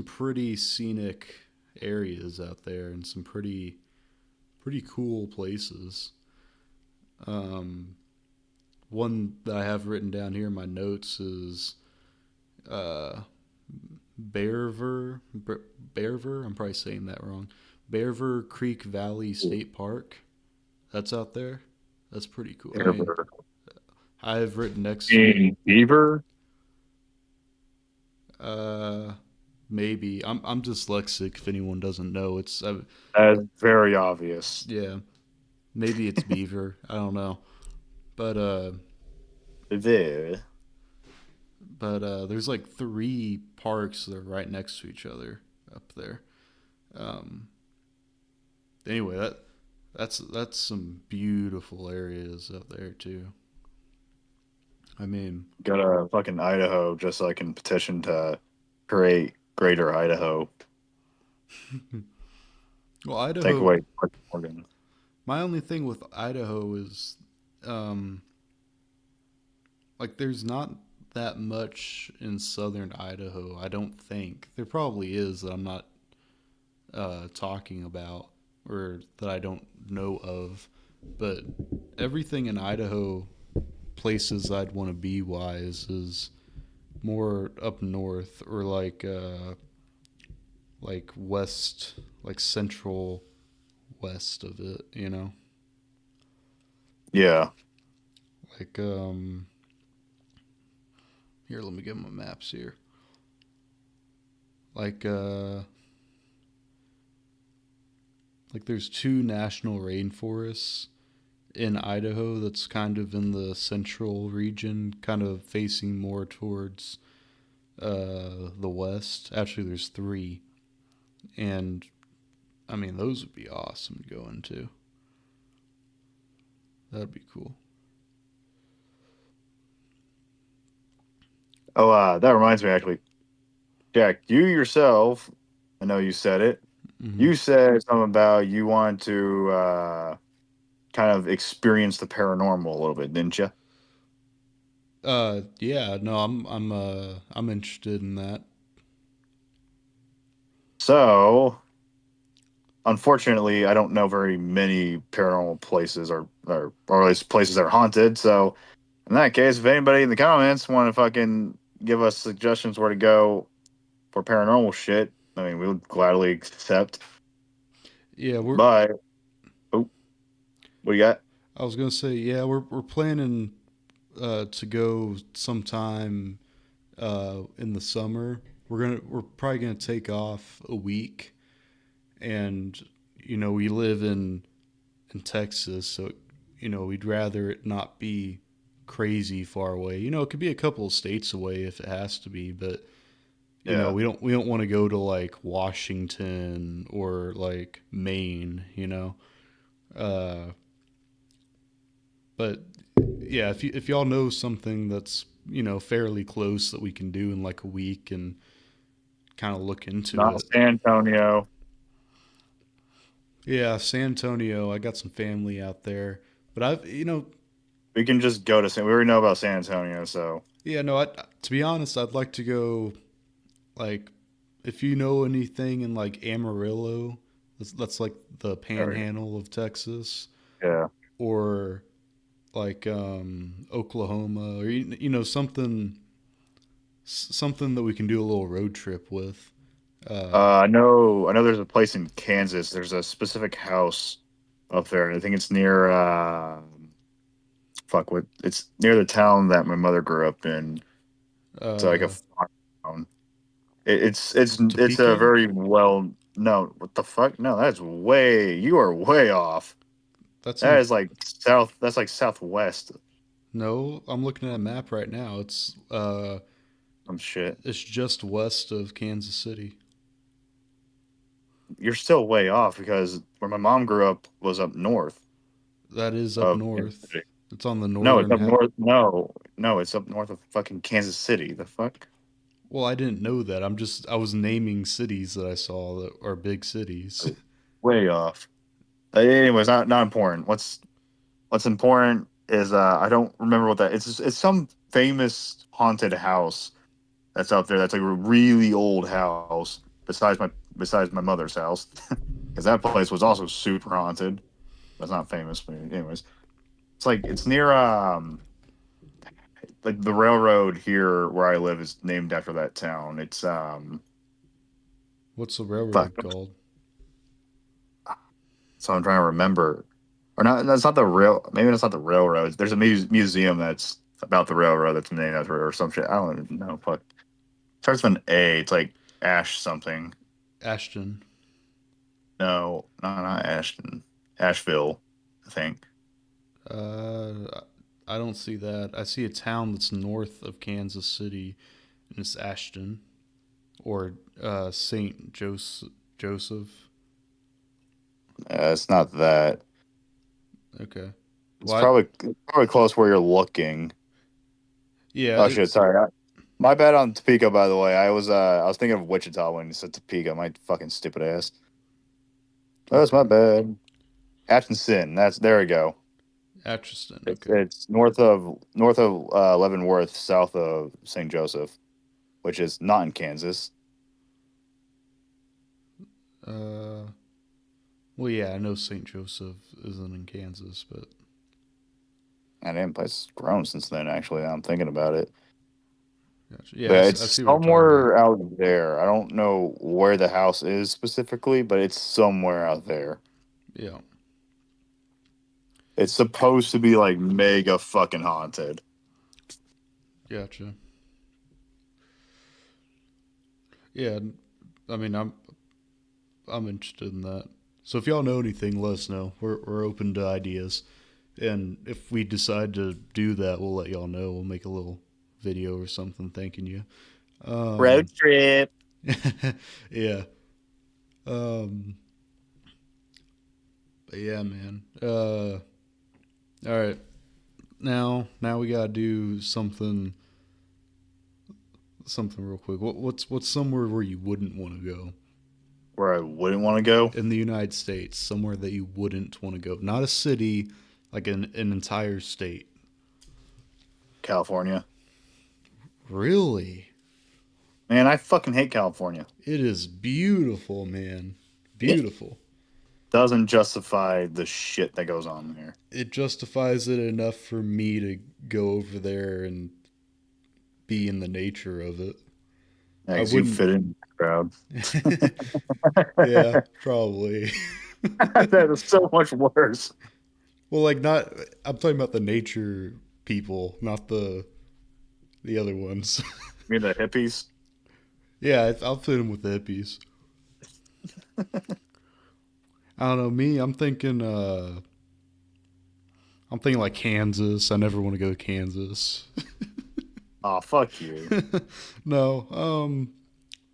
pretty scenic areas out there and some pretty cool places. Um, One that I have written down here in my notes is uh, Bearver. Bearver. I'm probably saying that wrong. Bearver Creek Valley State Park. That's out there. That's pretty cool. I mean, Ever. I have written next to it. Beaver? Uh, Maybe I'm dyslexic. If anyone doesn't know, it's That's very obvious. yeah. Maybe it's Beaver. I don't know. But There. there's like three parks that are right next to each other up there. Um, anyway, that's some beautiful areas up there too. I mean, Go to fucking Idaho just so I can petition to create Greater Idaho. well, Take Idaho. away Oregon. My only thing with Idaho is, um, like, there's not that much in southern Idaho. I don't think there probably is that I'm not talking about or that I don't know of. But everything in Idaho, places I'd want to be wise, is more up north or like west, like central west of it. Yeah. Like here, let me get my maps here. Like there's two national rainforests in Idaho that's kind of in the central region, kind of facing more towards the west. Actually, there's three, and I mean those would be awesome to go into. That'd be cool. Oh, that reminds me actually. Jack, you yourself, I know you said it. Hmm. You said something about you want to kind of experience the paranormal a little bit, didn't you? Yeah, no, I'm interested in that. So, unfortunately, I don't know very many paranormal places or at least places that are haunted. So, in that case, if anybody in the comments want to fucking give us suggestions where to go for paranormal shit, I mean, we would gladly accept. Yeah, But, oh, what do you got? I was gonna say, yeah, we're planning to go sometime in the summer. We're probably gonna take off a week, and we live in Texas, so we'd rather it not be crazy far away. It could be a couple of states away if it has to be, but Yeah. we don't want to go to like Washington or like Maine. Uh, but yeah, if y'all know something that's fairly close that we can do in like a week and kind of look into Not it. San Antonio. Yeah, San Antonio. I got some family out there, but We can just go to San. We already know about San Antonio, so yeah, no. To be honest, I'd like to go. Like, if you know anything in like Amarillo, that's like the there we go. panhandle of Texas, Yeah. or like Oklahoma, or something that we can do a little road trip with. I know. There's a place in Kansas. There's a specific house up there, and I think it's near. Fuck what? It's near the town that my mother grew up in. It's like a Uh, farm town. It's a Topeka? very well no. What the fuck? No, that's way. You are way off. That's That in. is like south. That's like southwest. No, I'm looking at a map right now. Some shit. It's just west of Kansas City. You're still way off because where my mom grew up was up north That is up of Kansas north. City. It's on the No, it's northern up half. north. No, no, it's up north of fucking Kansas City. The fuck? Well, I didn't know that. I was naming cities that I saw that are big cities. Way off. Anyways, not important. What's important is I don't remember what that. It's some famous haunted house that's out there. That's like a really old house. Besides my mother's house, because that place was also super haunted. That's not famous, but anyways, it's near like the railroad here where I live is named after that town. It's What's the fuck. railroad called? So I'm trying to remember, or not. That's not the rail. Maybe that's not the railroad. There's a museum that's about the railroad that's named after it or some shit. I don't even know. Fuck. Starts with an A. It's like Ash something. Ashton. No, not Ashton. Asheville, I think. I don't see that. I see a town that's north of Kansas City, and it's Ashton or Saint Joseph. It's not that. Okay. It's Well, probably close where you're looking. yeah. Oh shit, sorry. My bad on Topeka, by the way. I was thinking of Wichita when you said Topeka. My fucking stupid ass. Oh, that's my Okay. bad. Atchison. That's there we go. Atchison. Okay. It's north of Leavenworth, south of St. Joseph, which is not in Kansas. Uh. Well, yeah. I know Saint Joseph isn't in Kansas, but And damn place has grown since then. Actually, now I'm thinking about it. gotcha. Yeah, But I it's see what you're talking about. somewhere out there. I don't know where the house is specifically, but it's somewhere out there. Yeah. It's supposed to be like mega fucking haunted. Gotcha. Yeah. I mean, I'm interested in that. So if y'all know anything, let us know. We're open to ideas, and if we decide to do that, we'll let y'all know. We'll make a little video or something thanking you. Road Um, trip. yeah. Um, but yeah, man. All right. Now we gotta do something real quick. What's somewhere where you wouldn't want to go Where I wouldn't want to go? in the United States? Somewhere that you wouldn't want to go, not a city, like an entire state. California. Really? Man, I fucking hate California. It is beautiful, man. It Beautiful. doesn't justify the shit that goes on there. It justifies it enough for me to go over there and be in the nature of it. I Because you wouldn't. fit in the crowd. Yeah, probably. That is so much worse. Well, like not. I'm talking about the nature people, not the other ones. I mean, the hippies. Yeah, I'll fit in with the hippies. I don't know. Me, I'm thinking. I'm thinking like Kansas. I never want to go to Kansas. Oh, fuck you. No.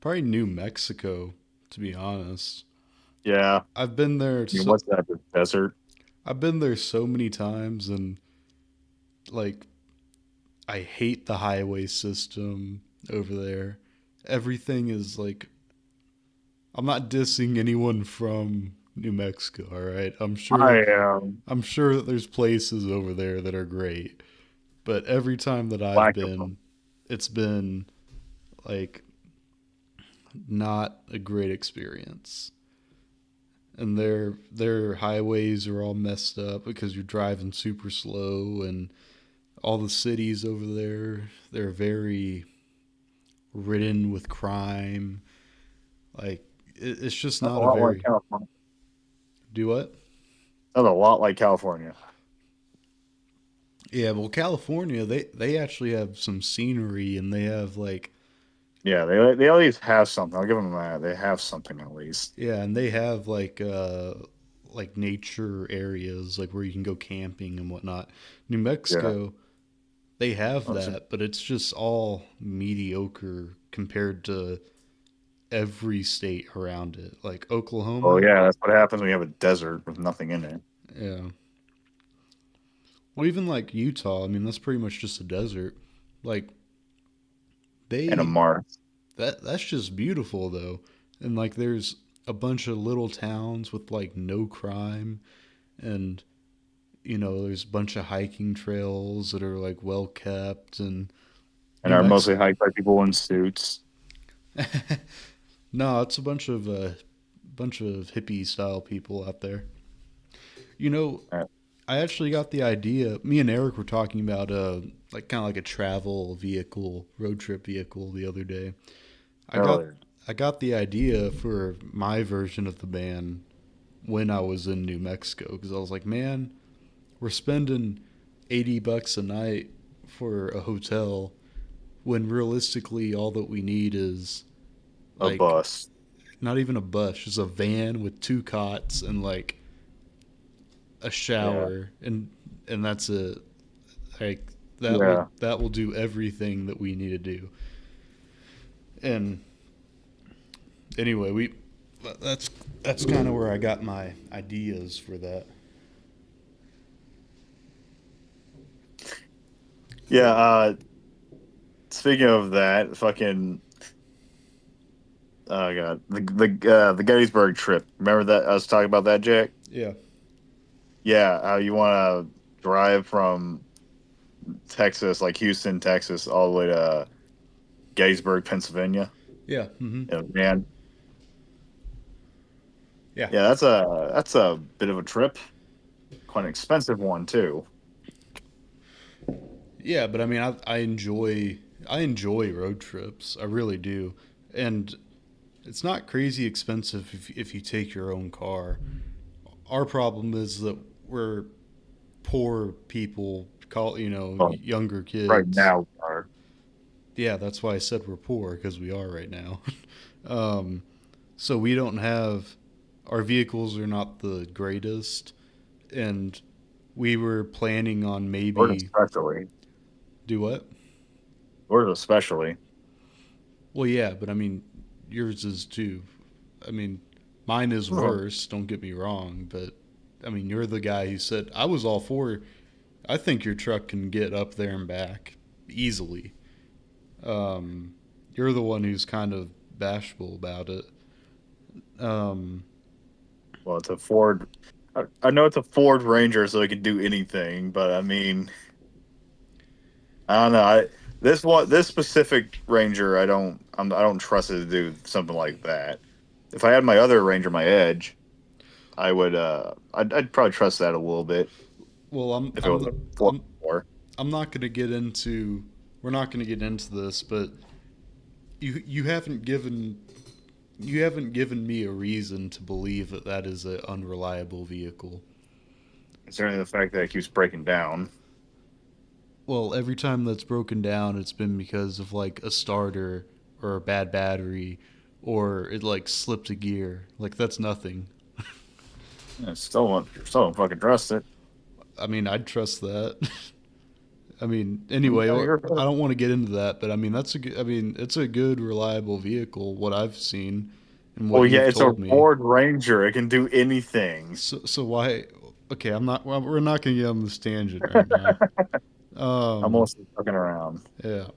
Probably New Mexico. To be honest, Yeah. I I've been there. mean, what's that? The desert? I've been there so many times, and like I hate the highway system over there. Everything is like I'm not dissing anyone from New Mexico, all right? I am I'm sure that there's places over there that are great, but every time that I've lack of them. been, it's been like not a great experience. And their highways are all messed up because you're driving super slow, and all the cities over there, they're very ridden with crime. Like it's just That's a not a lot like very California. do what? That's a lot like California. Yeah, well, California, they actually have some scenery, and they have like Yeah, they at least have something. I'll give them that. They have something at least. Yeah, and they have like nature areas like where you can go camping and whatnot. New Yeah. Mexico, they have Oh, so- that, but it's just all mediocre compared to every state around it. Like oh, Oklahoma, yeah, that's what happens when you have a desert with nothing in it yeah. Well, even like Utah, I mean that's pretty much just a desert. Like and a they Mars that's just beautiful though. And like there's a bunch of little towns with like no crime, and there's a bunch of hiking trails that are like well kept. And and New are Mexico, mostly hiked by people in suits. no, it's a bunch of hippie style people out there. You know, Uh, I actually got the idea. Me and Eric were talking about like kind of like a travel vehicle, road trip vehicle the other day. I got Earlier. I got the idea for my version of the band when I was in New Mexico because I was like, man, we're spending $80 a night for a hotel when realistically all that we need is A like bus. not even a bus, just a van with two cots and like a Yeah. shower, and that's it. Like Yeah. that will do everything that we need to do. And anyway, we that's that's kind of where I got my ideas for that. Yeah. Speaking of that, fucking oh god, the Gettysburg trip. Remember that I was talking about that, Jack? Yeah, Yeah. How you want to drive from Texas, like Houston, Texas, all the way to Gettysburg, Pennsylvania? yeah, Yeah, man. yeah, Yeah, that's a bit of a trip. Quite an expensive one too. yeah. But I mean, I enjoy road trips. I really do, and it's not crazy expensive if you take your own car. Our problem is that we're poor people, call Well, younger right kids. now, are. Yeah, that's why I said we're poor because we are right now. um, so we don't have our vehicles are not the greatest, and we were planning on Yours maybe especially. do what? Yours especially. Well, yeah, but I mean yours is too. I mean mine is Oh, worse. Don't get me wrong, but I mean you're the guy who said I was all for. I think your truck can get up there and back easily. Um, you're the one who's kind of bashful about it. Um, well, it's a Ford. I know it's a Ford Ranger, so it can do anything. But I mean, I don't know. This specific Ranger, I don't trust it to do something like that. If I had my other Ranger, my Edge, I would. I'd probably trust that a little bit well, if it was a four I'm four. I'm not going to get into. We're not going to get into this, but you haven't given me a reason to believe that that is an unreliable vehicle. Considering the fact that it keeps breaking down. Well, every time that's broken down, it's been because of like a starter or a bad battery, or it like slipped a gear. Like that's nothing. Yeah, still don't fucking trust it. I mean, I'd trust that. I mean, Yeah, anyway, I you're- don't want to get into that, but I mean, I mean, it's a good, reliable vehicle. What I've seen and what Well, yeah, you've it's a told me. Ford Ranger. It can do anything. So why? Okay, I'm not. Well, we're not going to get on this tangent right now. I'm Um, mostly fucking around. yeah.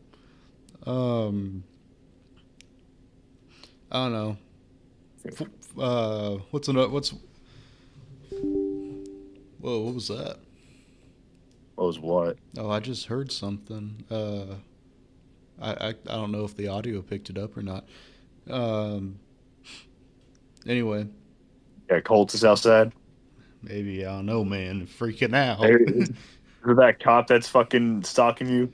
Um, I don't know. What's another? What's Whoa? What was that? What was what? Oh, I just heard something. I don't know if the audio picked it up or not. Um, anyway, Yeah, Colts is outside. maybe I don't know, man. Freaking out. Hey, is it that cop that's fucking stalking you?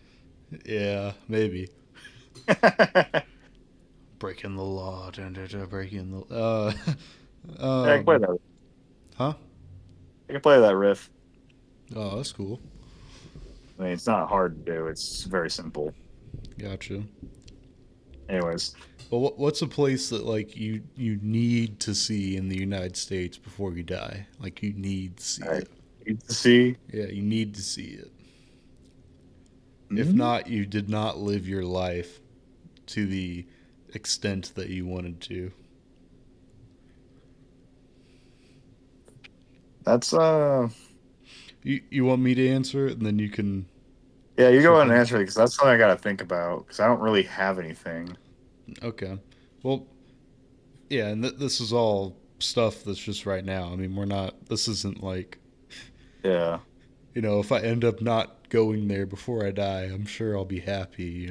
Yeah, maybe breaking the law. Breaking the. Yeah, I can play Um. that. Huh? I can play that riff. Oh, that's cool. I mean, it's not hard to do. It's very simple. Gotcha. Anyways, Well, what's a place that like you need to see in the United States before you die? Like you need to see I it. need to see. Yeah, you need to see it. If Hmm, not, you did not live your life to the extent that you wanted to. that's You want me to answer it, and then you can yeah. You go chip ahead and in. answer it because that's something I got to think about because I don't really have anything. Okay. Well, yeah, and this is all stuff that's just right now. I mean, we're not. This isn't like Yeah. if I end up not going there before I die, I'm sure I'll be happy.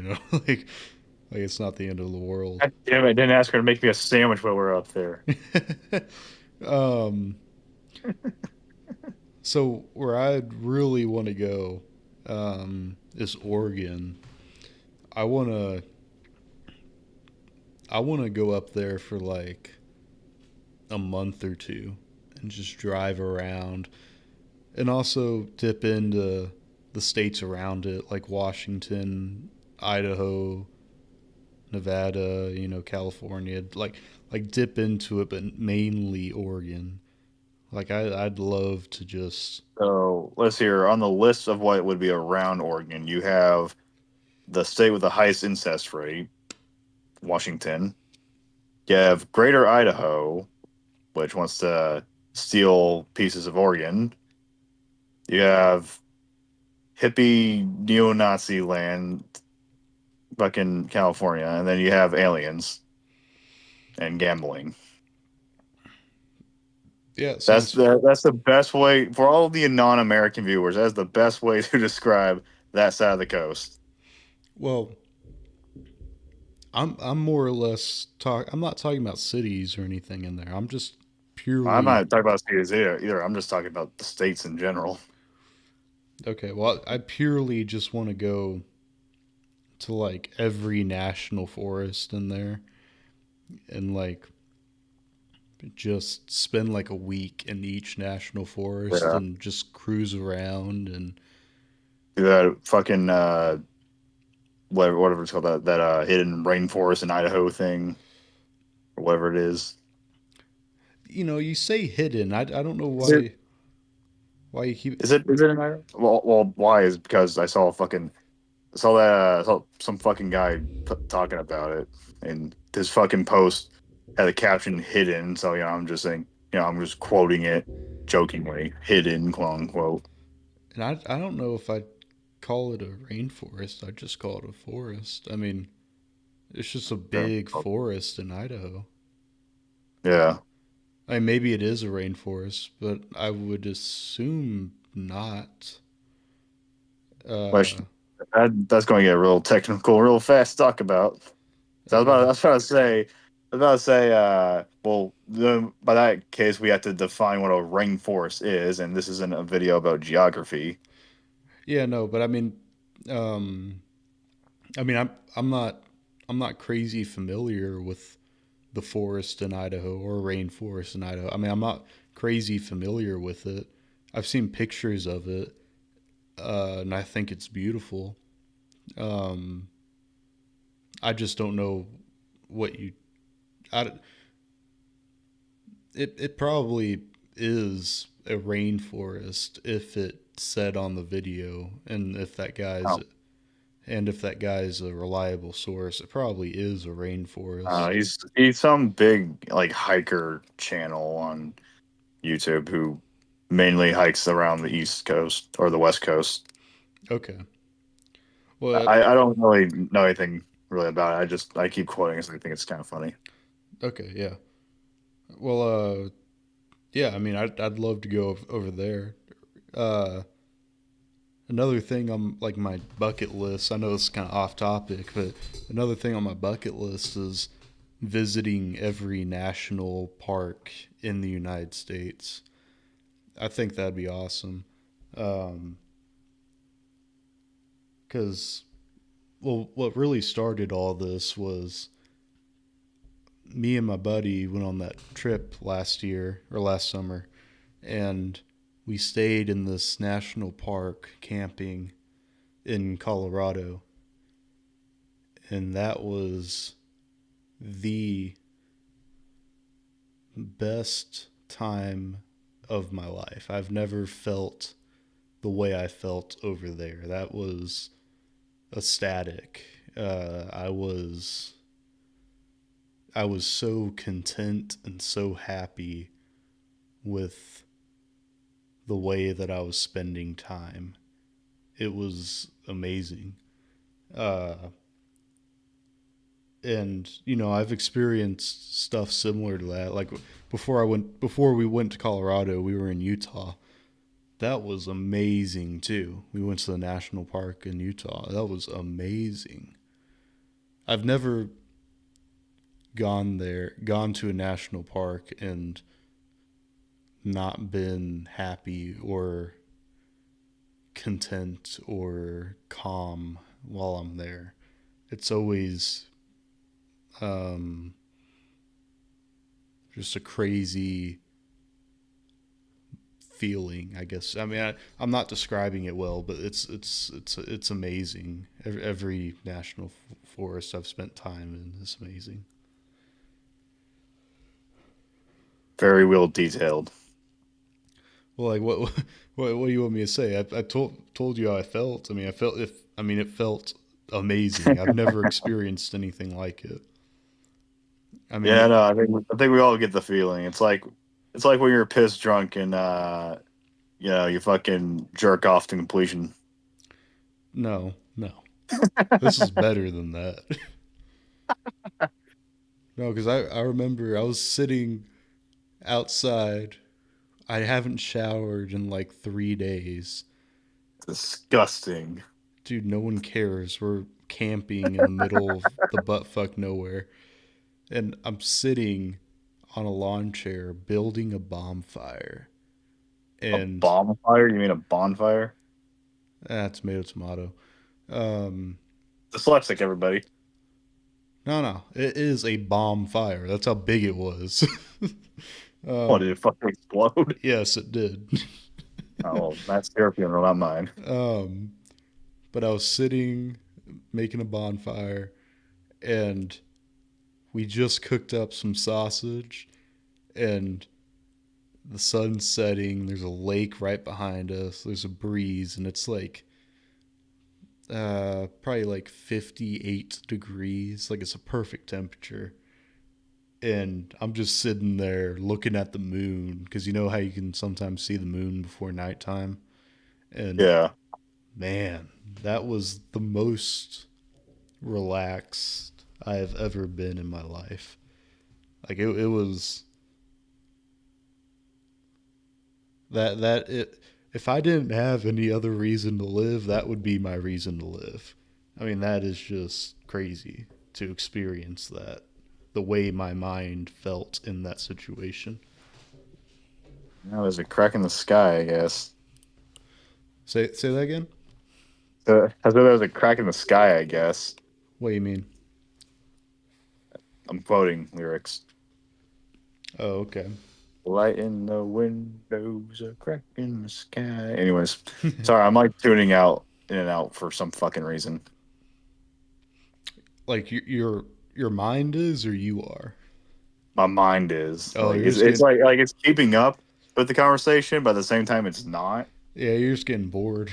Like it's not the end of the world. God damn it! I didn't ask her to make me a sandwich while we're up there. um. So where I'd really want to go, is Oregon. I wanna I wanna go up there for like a month or two and just drive around and also dip into the states around it, like Washington, Idaho, Nevada, California, like dip into it, but mainly Oregon. Like I'd love to just So let's hear on the list of what would be around Oregon. You have the state with the highest incest rate, Washington. You have Greater Idaho, which wants to steal pieces of Oregon. You have hippie neo-Nazi land, fucking California, and then you have aliens and gambling. yeah, it That's sounds the best way for all the non-American viewers. That's the best way to describe that side of the coast. well. I'm more or less talk. I'm not talking about cities or anything in there. I'm just I'm purely not talking about cities either. I'm just talking about the states in general. okay. Well, I purely just want to go to like every national forest in there and like just spend like a week in each national forest Yeah, and just cruise around and that fucking whatever it's called, that hidden rainforest in Idaho thing or whatever it is. you say hidden. I don't know Is it why you keep. is it in Idaho? Well, why is because I saw that I saw some fucking guy talking about it, and his fucking post had a caption hidden. So I'm just saying, I'm just quoting it jokingly, hidden, quote unquote. And I don't know if I'd call it a rainforest. I'd just call it a forest. I mean, it's just a Yeah, big forest in Idaho. yeah. I mean, maybe it is a rainforest, but I would assume not. Question. Uh, That's going to get real technical, real fast to talk about. So I okay. was about to say, well, by that case, we have to define what a rainforest is, and this isn't a video about geography. Yeah, no, but um, I mean, I'm not crazy familiar with the forest in Idaho or rainforest in Idaho. I mean, I'm not crazy familiar with it. I've seen pictures of it, and I think it's beautiful. Um, I just don't know what you. I, it probably is a rainforest if it said on the video, Oh, and if that guy's a reliable source, it probably is a rainforest. he's some big like hiker channel on YouTube who mainly hikes around the East Coast or the West Coast. Okay. Well, I don't really know anything really about it. I keep quoting it, so I think it's kind of funny. okay, yeah. Well, yeah. I mean, I'd love to go over there. Uh, Another thing on like my bucket list. I know it's kind of off topic, but another thing on my bucket list is visiting every national park in the United States. I think that'd be awesome. Um, Because, well, what really started all this was me and my buddy went on that trip last year or last summer, and we stayed in this national park camping in Colorado, and that was the best time of my life. I've never felt the way I felt over there. That was ecstatic. I was so content and so happy with the way that I was spending time. It was amazing. Uh, and I've experienced stuff similar to that. Like before we went to Colorado, we were in Utah. That was amazing too. We went to the national park in Utah. That was amazing. I've never gone to a national park and not been happy or content or calm while I'm there. It's always um, just a crazy feeling, I guess. I mean, I'm not describing it well, but it's amazing. Every national forest I've spent time in is amazing. Very well detailed. Well, like what do you want me to say? I told you how I felt. I mean, it felt amazing. I've never experienced anything like it. I mean, Yeah, no, I think we all get the feeling. It's like when you're pissed drunk and you fucking jerk off to completion. no, no. This is better than that. No, because I remember I was sitting outside. I haven't showered in like 3 days. Disgusting. Dude, no one cares. We're camping in the middle of the butt fuck nowhere. And I'm sitting on a lawn chair building a bonfire. A And bonfire? You mean a bonfire? tomato, tomato. Um, Dyslexic, everybody. no, it is a bomb fire. That's how big it was. What, did it fucking explode? Yes, it did. Oh, well, that's your funeral, not mine. um, but I was sitting making a bonfire, and we just cooked up some sausage, and the sun's setting. There's a lake right behind us. There's a breeze, and it's like probably like 58 degrees. Like it's a perfect temperature. And I'm just sitting there looking at the moon because you know how you can sometimes see the moon before nighttime. And Yeah. man, that was the most relaxed I have ever been in my life. Like it was that it. If I didn't have any other reason to live, that would be my reason to live. I mean, that is just crazy to experience that. The way my mind felt in that situation. Now there's a crack in the sky, I guess. Say that again. I said there was a crack in the sky, I guess. What do you mean? I'm quoting lyrics. Oh, okay. Light in the windows, a crack in the sky. Anyways, sorry, I'm like tuning out in and out for some fucking reason. Like your mind is, or you are. My mind is Oh, like you're just it's getting like it's keeping up with the conversation, but at the same time it's not. yeah, you're just getting bored.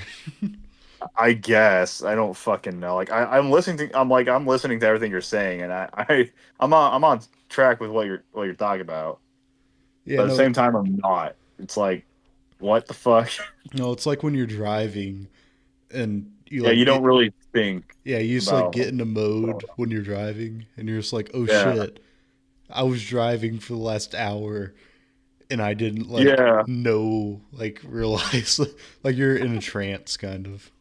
I guess I don't fucking know. Like I'm listening to I'm listening to everything you're saying, and I'm on track with what you're talking about. Yeah, But at the no, same time, I'm not. It's like what the fuck? no. It's like when you're driving and you Yeah, like you don't get really think yeah, you just like about get into what's going mode on. when you're driving, and you're just like, oh Yeah, shit, I was driving for the last hour, and I didn't like yeah, know like realize like you're in a trance kind of.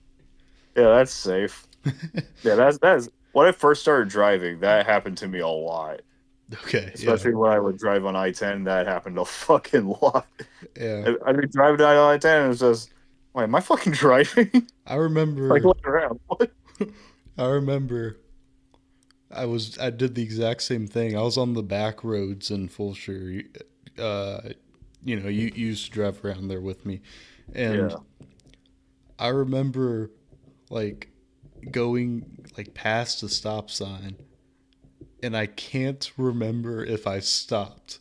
yeah. That's safe. Yeah, that's when I first started driving. That happened to me a lot, Okay, yeah, especially when I would drive on I-10. That happened a fucking lot. yeah. I'd be driving down I-10 and it's just, wait, am I fucking driving? I Like remember, looking around. What? I remember I did the exact same thing. I was on the back roads in Fulshire. Uh, you used to drive around there with me, and Yeah. I remember like going like past a stop sign, and I can't remember if I stopped.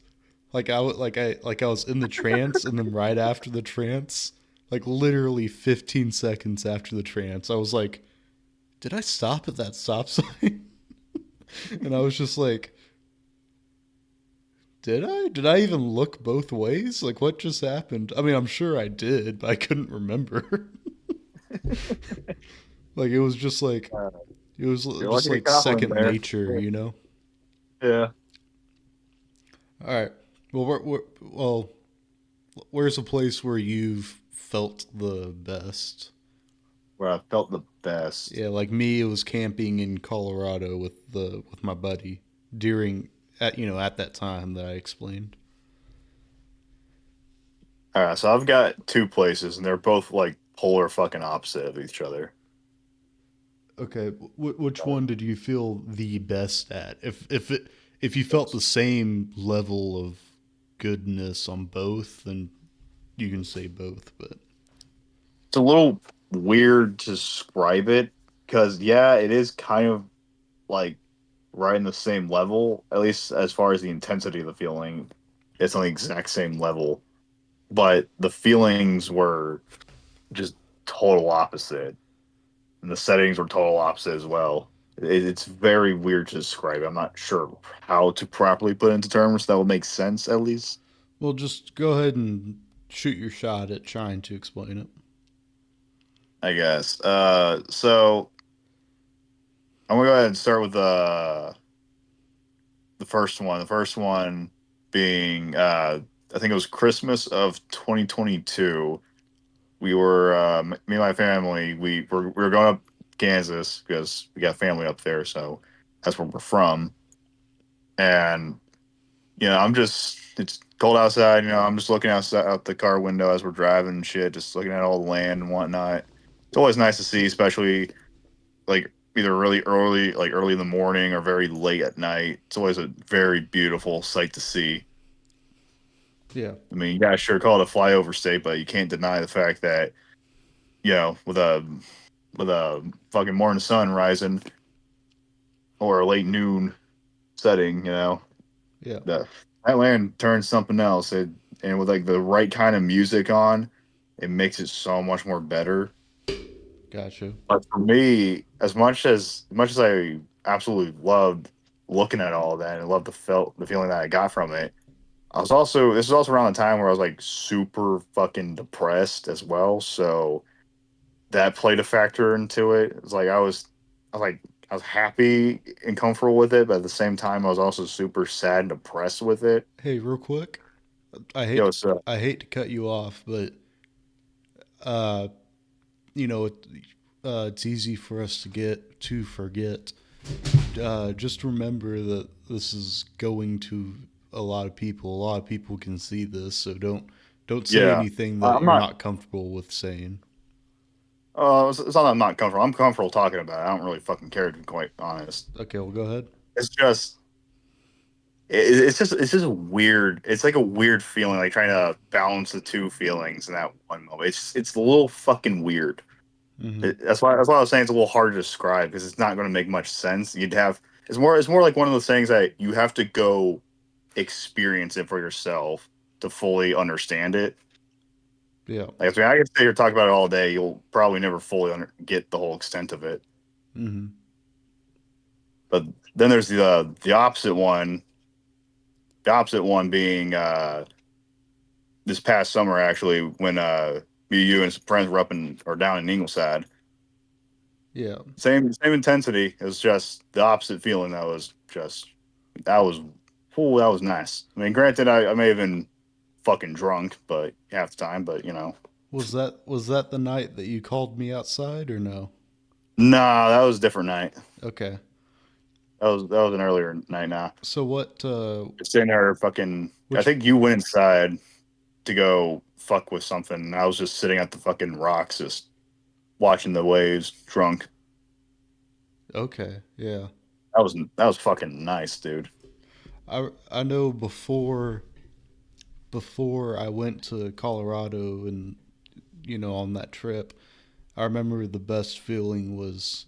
Like I was in the trance, and then right after the trance, like literally 15 seconds after the trance, I was like, "Did I stop at that stop sign?" And I was just like, "Did I? Did I even look both ways? Like what just happened?" I mean, I'm sure I did, but I couldn't remember. Like it was just like Uh, it was you're just lucky to like compliment second there. nature, you know. Yeah. All right. Well, well, where's a place where you've felt the best? Where I felt the best. Yeah, like me, it was camping in Colorado with my buddy during at that time that I explained. All right, so I've got two places, and they're both like polar fucking opposite of each other. Okay, which one did you feel the best at? If you felt the same level of goodness on both, then you can say both. But It's a little weird to describe it because, yeah, it is kind of like right in the same level, at least as far as the intensity of the feeling. It's on the exact same level, but the feelings were just total opposite, and the settings were total opposite as well. It's very weird to describe. I'm not sure how to properly put it into terms that would make sense, at least. well, just go ahead and shoot your shot at trying to explain it. I guess. So I'm gonna go ahead and start with the first one. The first one being, I think it was Christmas of 2022. We were, me and my family, we were going up Kansas because we got family up there, so that's where we're from. And I'm just it's cold outside. I'm just looking outside out the car window as we're driving and shit, just looking at all the land and whatnot. It's always nice to see, especially like either really early, like early in the morning, or very late at night. It's always a very beautiful sight to see. Yeah, I mean, you guys sure call it a flyover state, but you can't deny the fact that with a fucking morning sun rising or a late noon setting, yeah, the that land turns something else. And with like the right kind of music on, it makes it so much more better. gotcha. But for me, as much as I absolutely loved looking at all of that and loved the feeling that I got from it, this is also around the time where I was like super fucking depressed as well. So that played a factor into it. It's like I was happy and comfortable with it, but at the same time I was also super sad and depressed with it. Hey, real quick, I hate Yo, to, so I hate to cut you off, but uh, you know, it's easy for us to get to forget. Just remember that this is going to a lot of people. A lot of people can see this, so don't say yeah, anything that I'm you're not. not comfortable with saying. It's not that I'm not comfortable. I'm comfortable talking about it. I don't really fucking care, to be quite honest. Okay, well, go ahead. It's just it's just a weird. It's like a weird feeling, like trying to balance the two feelings in that one moment. It's a little fucking weird. Mm-hmm. That's why I was saying it's a little hard to describe because it's not going to make much sense. It's more like one of those things that you have to go experience it for yourself to fully understand it. Yeah. Like, I mean, I can sit here and talk about it all day. You'll probably never fully get the whole extent of it. Mm-hmm. But then there's the opposite one. The opposite one being this past summer, actually, when me, you, and some friends were up in or down in Ingleside. Yeah. Same intensity. It was just the opposite feeling. That was that was nice. I mean, granted, I may have been fucking drunk, but half the time, but Was that the night that you called me outside or no? nah, that was a different night. Okay. That was an earlier night. Now So what? just sitting there, fucking. I Which? think you went inside to go fuck with something. And I was just sitting at the fucking rocks, just watching the waves, drunk. Okay. Yeah. That was fucking nice, dude. I know before I went to Colorado and on that trip, I remember the best feeling was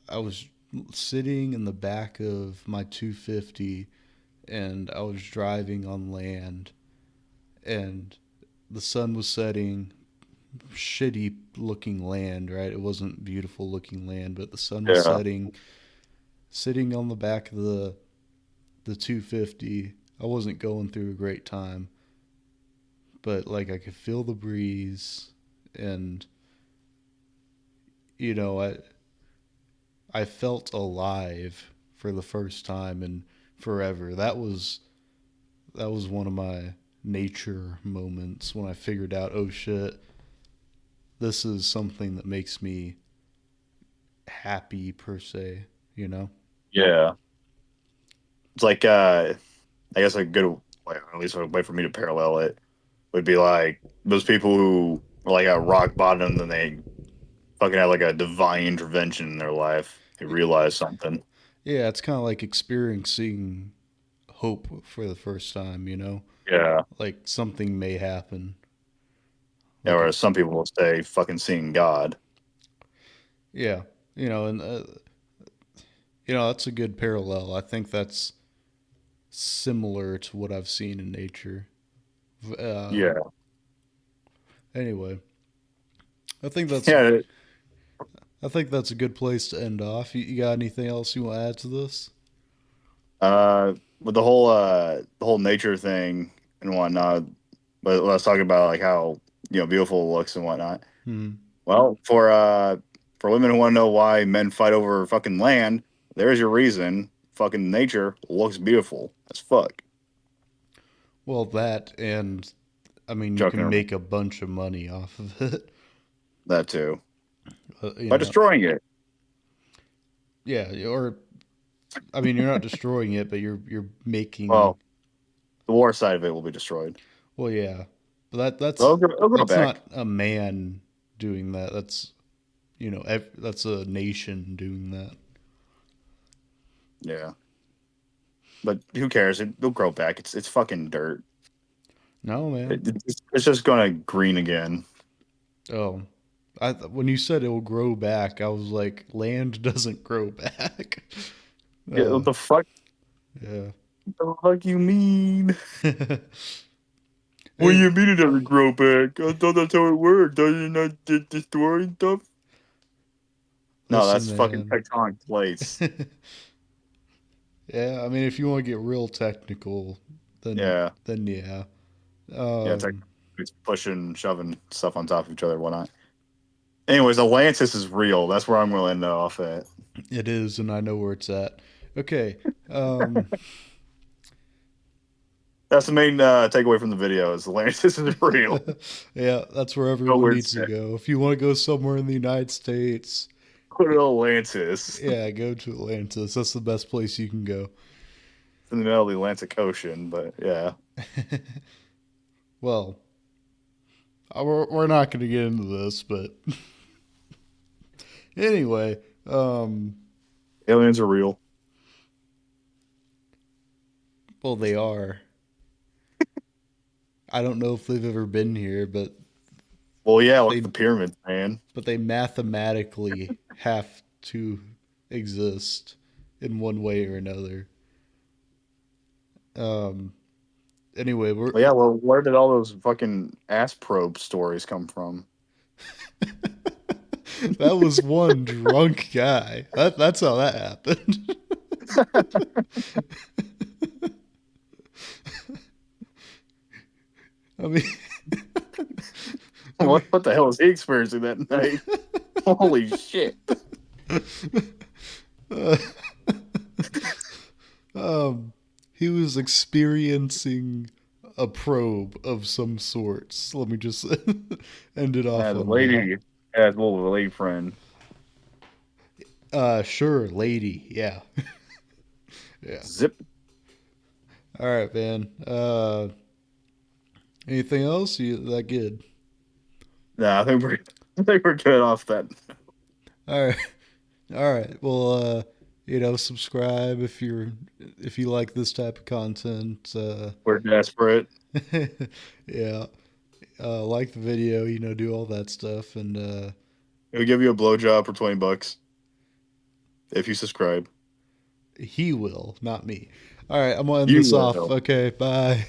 I was sitting in the back of my 250, and I was driving on land, and the sun was setting. Shitty looking land, right? It wasn't beautiful looking land, but the sun was Yeah. setting. Sitting on the back of the 250, I wasn't going through a great time, but like I could feel the breeze, and you know, I felt alive for the first time in forever. That was one of my nature moments when I figured out, oh shit, this is something that makes me happy per se, you know? Yeah. It's like I guess a good way, or at least a way for me to parallel it would be like those people who are like at rock bottom, then they fucking have like a divine intervention in their life. They realize something. Yeah, it's kind of like experiencing hope for the first time, you know? Yeah. Like something may happen. Yeah, Like, whereas some people will say fucking seeing God. yeah, and that's a good parallel. I think that's similar to what I've seen in nature. Uh, Yeah. anyway, I think that's Yeah. I think that's a good place to end off. You got anything else you want to add to this? With the whole nature thing and whatnot, but let's talk about like how beautiful it looks and whatnot. Hmm. Well, for women who want to know why men fight over fucking land, there's your reason. Fucking nature looks beautiful as fuck. Well, that and I mean, you Joking can around. make a bunch of money off of it. That too. Uh, you By know, destroying it. yeah, or I mean, you're not destroying it, but you're making. Well, the war side of it will be destroyed. Well, yeah, but that But that's it'll grow that's back. not a man doing that. That's that's a nation doing that. Yeah. But who cares? It'll grow back. It's fucking dirt. No, man. It's just gonna green again. Oh, when you said it will grow back, I was like, land doesn't grow back. Yeah, uh, yeah. what the fuck you mean? What do Any, you mean it doesn't grow back? I thought that's how it worked. Doesn't it not destroy stuff? No, listen, that's fucking man. tectonic plates. Yeah, I mean, if you want to get real technical, then Yeah, then yeah, yeah, um, tectonics pushing, shoving stuff on top of each other, and whatnot. Anyways, Atlantis is real. That's where I'm going to end off at. it is, and I know where it's at. Okay, um, That's the main takeaway from the video: is Atlantis is real. yeah, that's where Go everyone where needs it's to at. go. If you want to go somewhere in the United States, Go to Atlantis. yeah, go to Atlantis. That's the best place you can go. It's in the middle of the Atlantic Ocean, but yeah, Well, we're not going to get into this, but anyway, um, aliens are real. well, they are. I don't know if they've ever been here, Well, yeah, look at they the pyramids, man. but they mathematically have to exist in one way or another. Um, anyway, we're Well, yeah, well, where did all those fucking ass probe stories come from? that was one drunk guy. That's how that happened. I mean, I mean, What the hell was he experiencing that night? Holy shit! uh, um, he was experiencing a probe of some sorts. Let me just end it off The on that. lady had a little lady friend. Sure, lady. Yeah, yeah. Zip. All right, man. Anything else? You that good? Nah, I think we're good off that. All right, all right. Well, subscribe if you like this type of content. We're desperate. Yeah. Like the video. Do all that stuff, and We'll give you a blowjob for $20. if you subscribe. He will, not me. All right, I'm gonna end You this off. will. Okay, bye.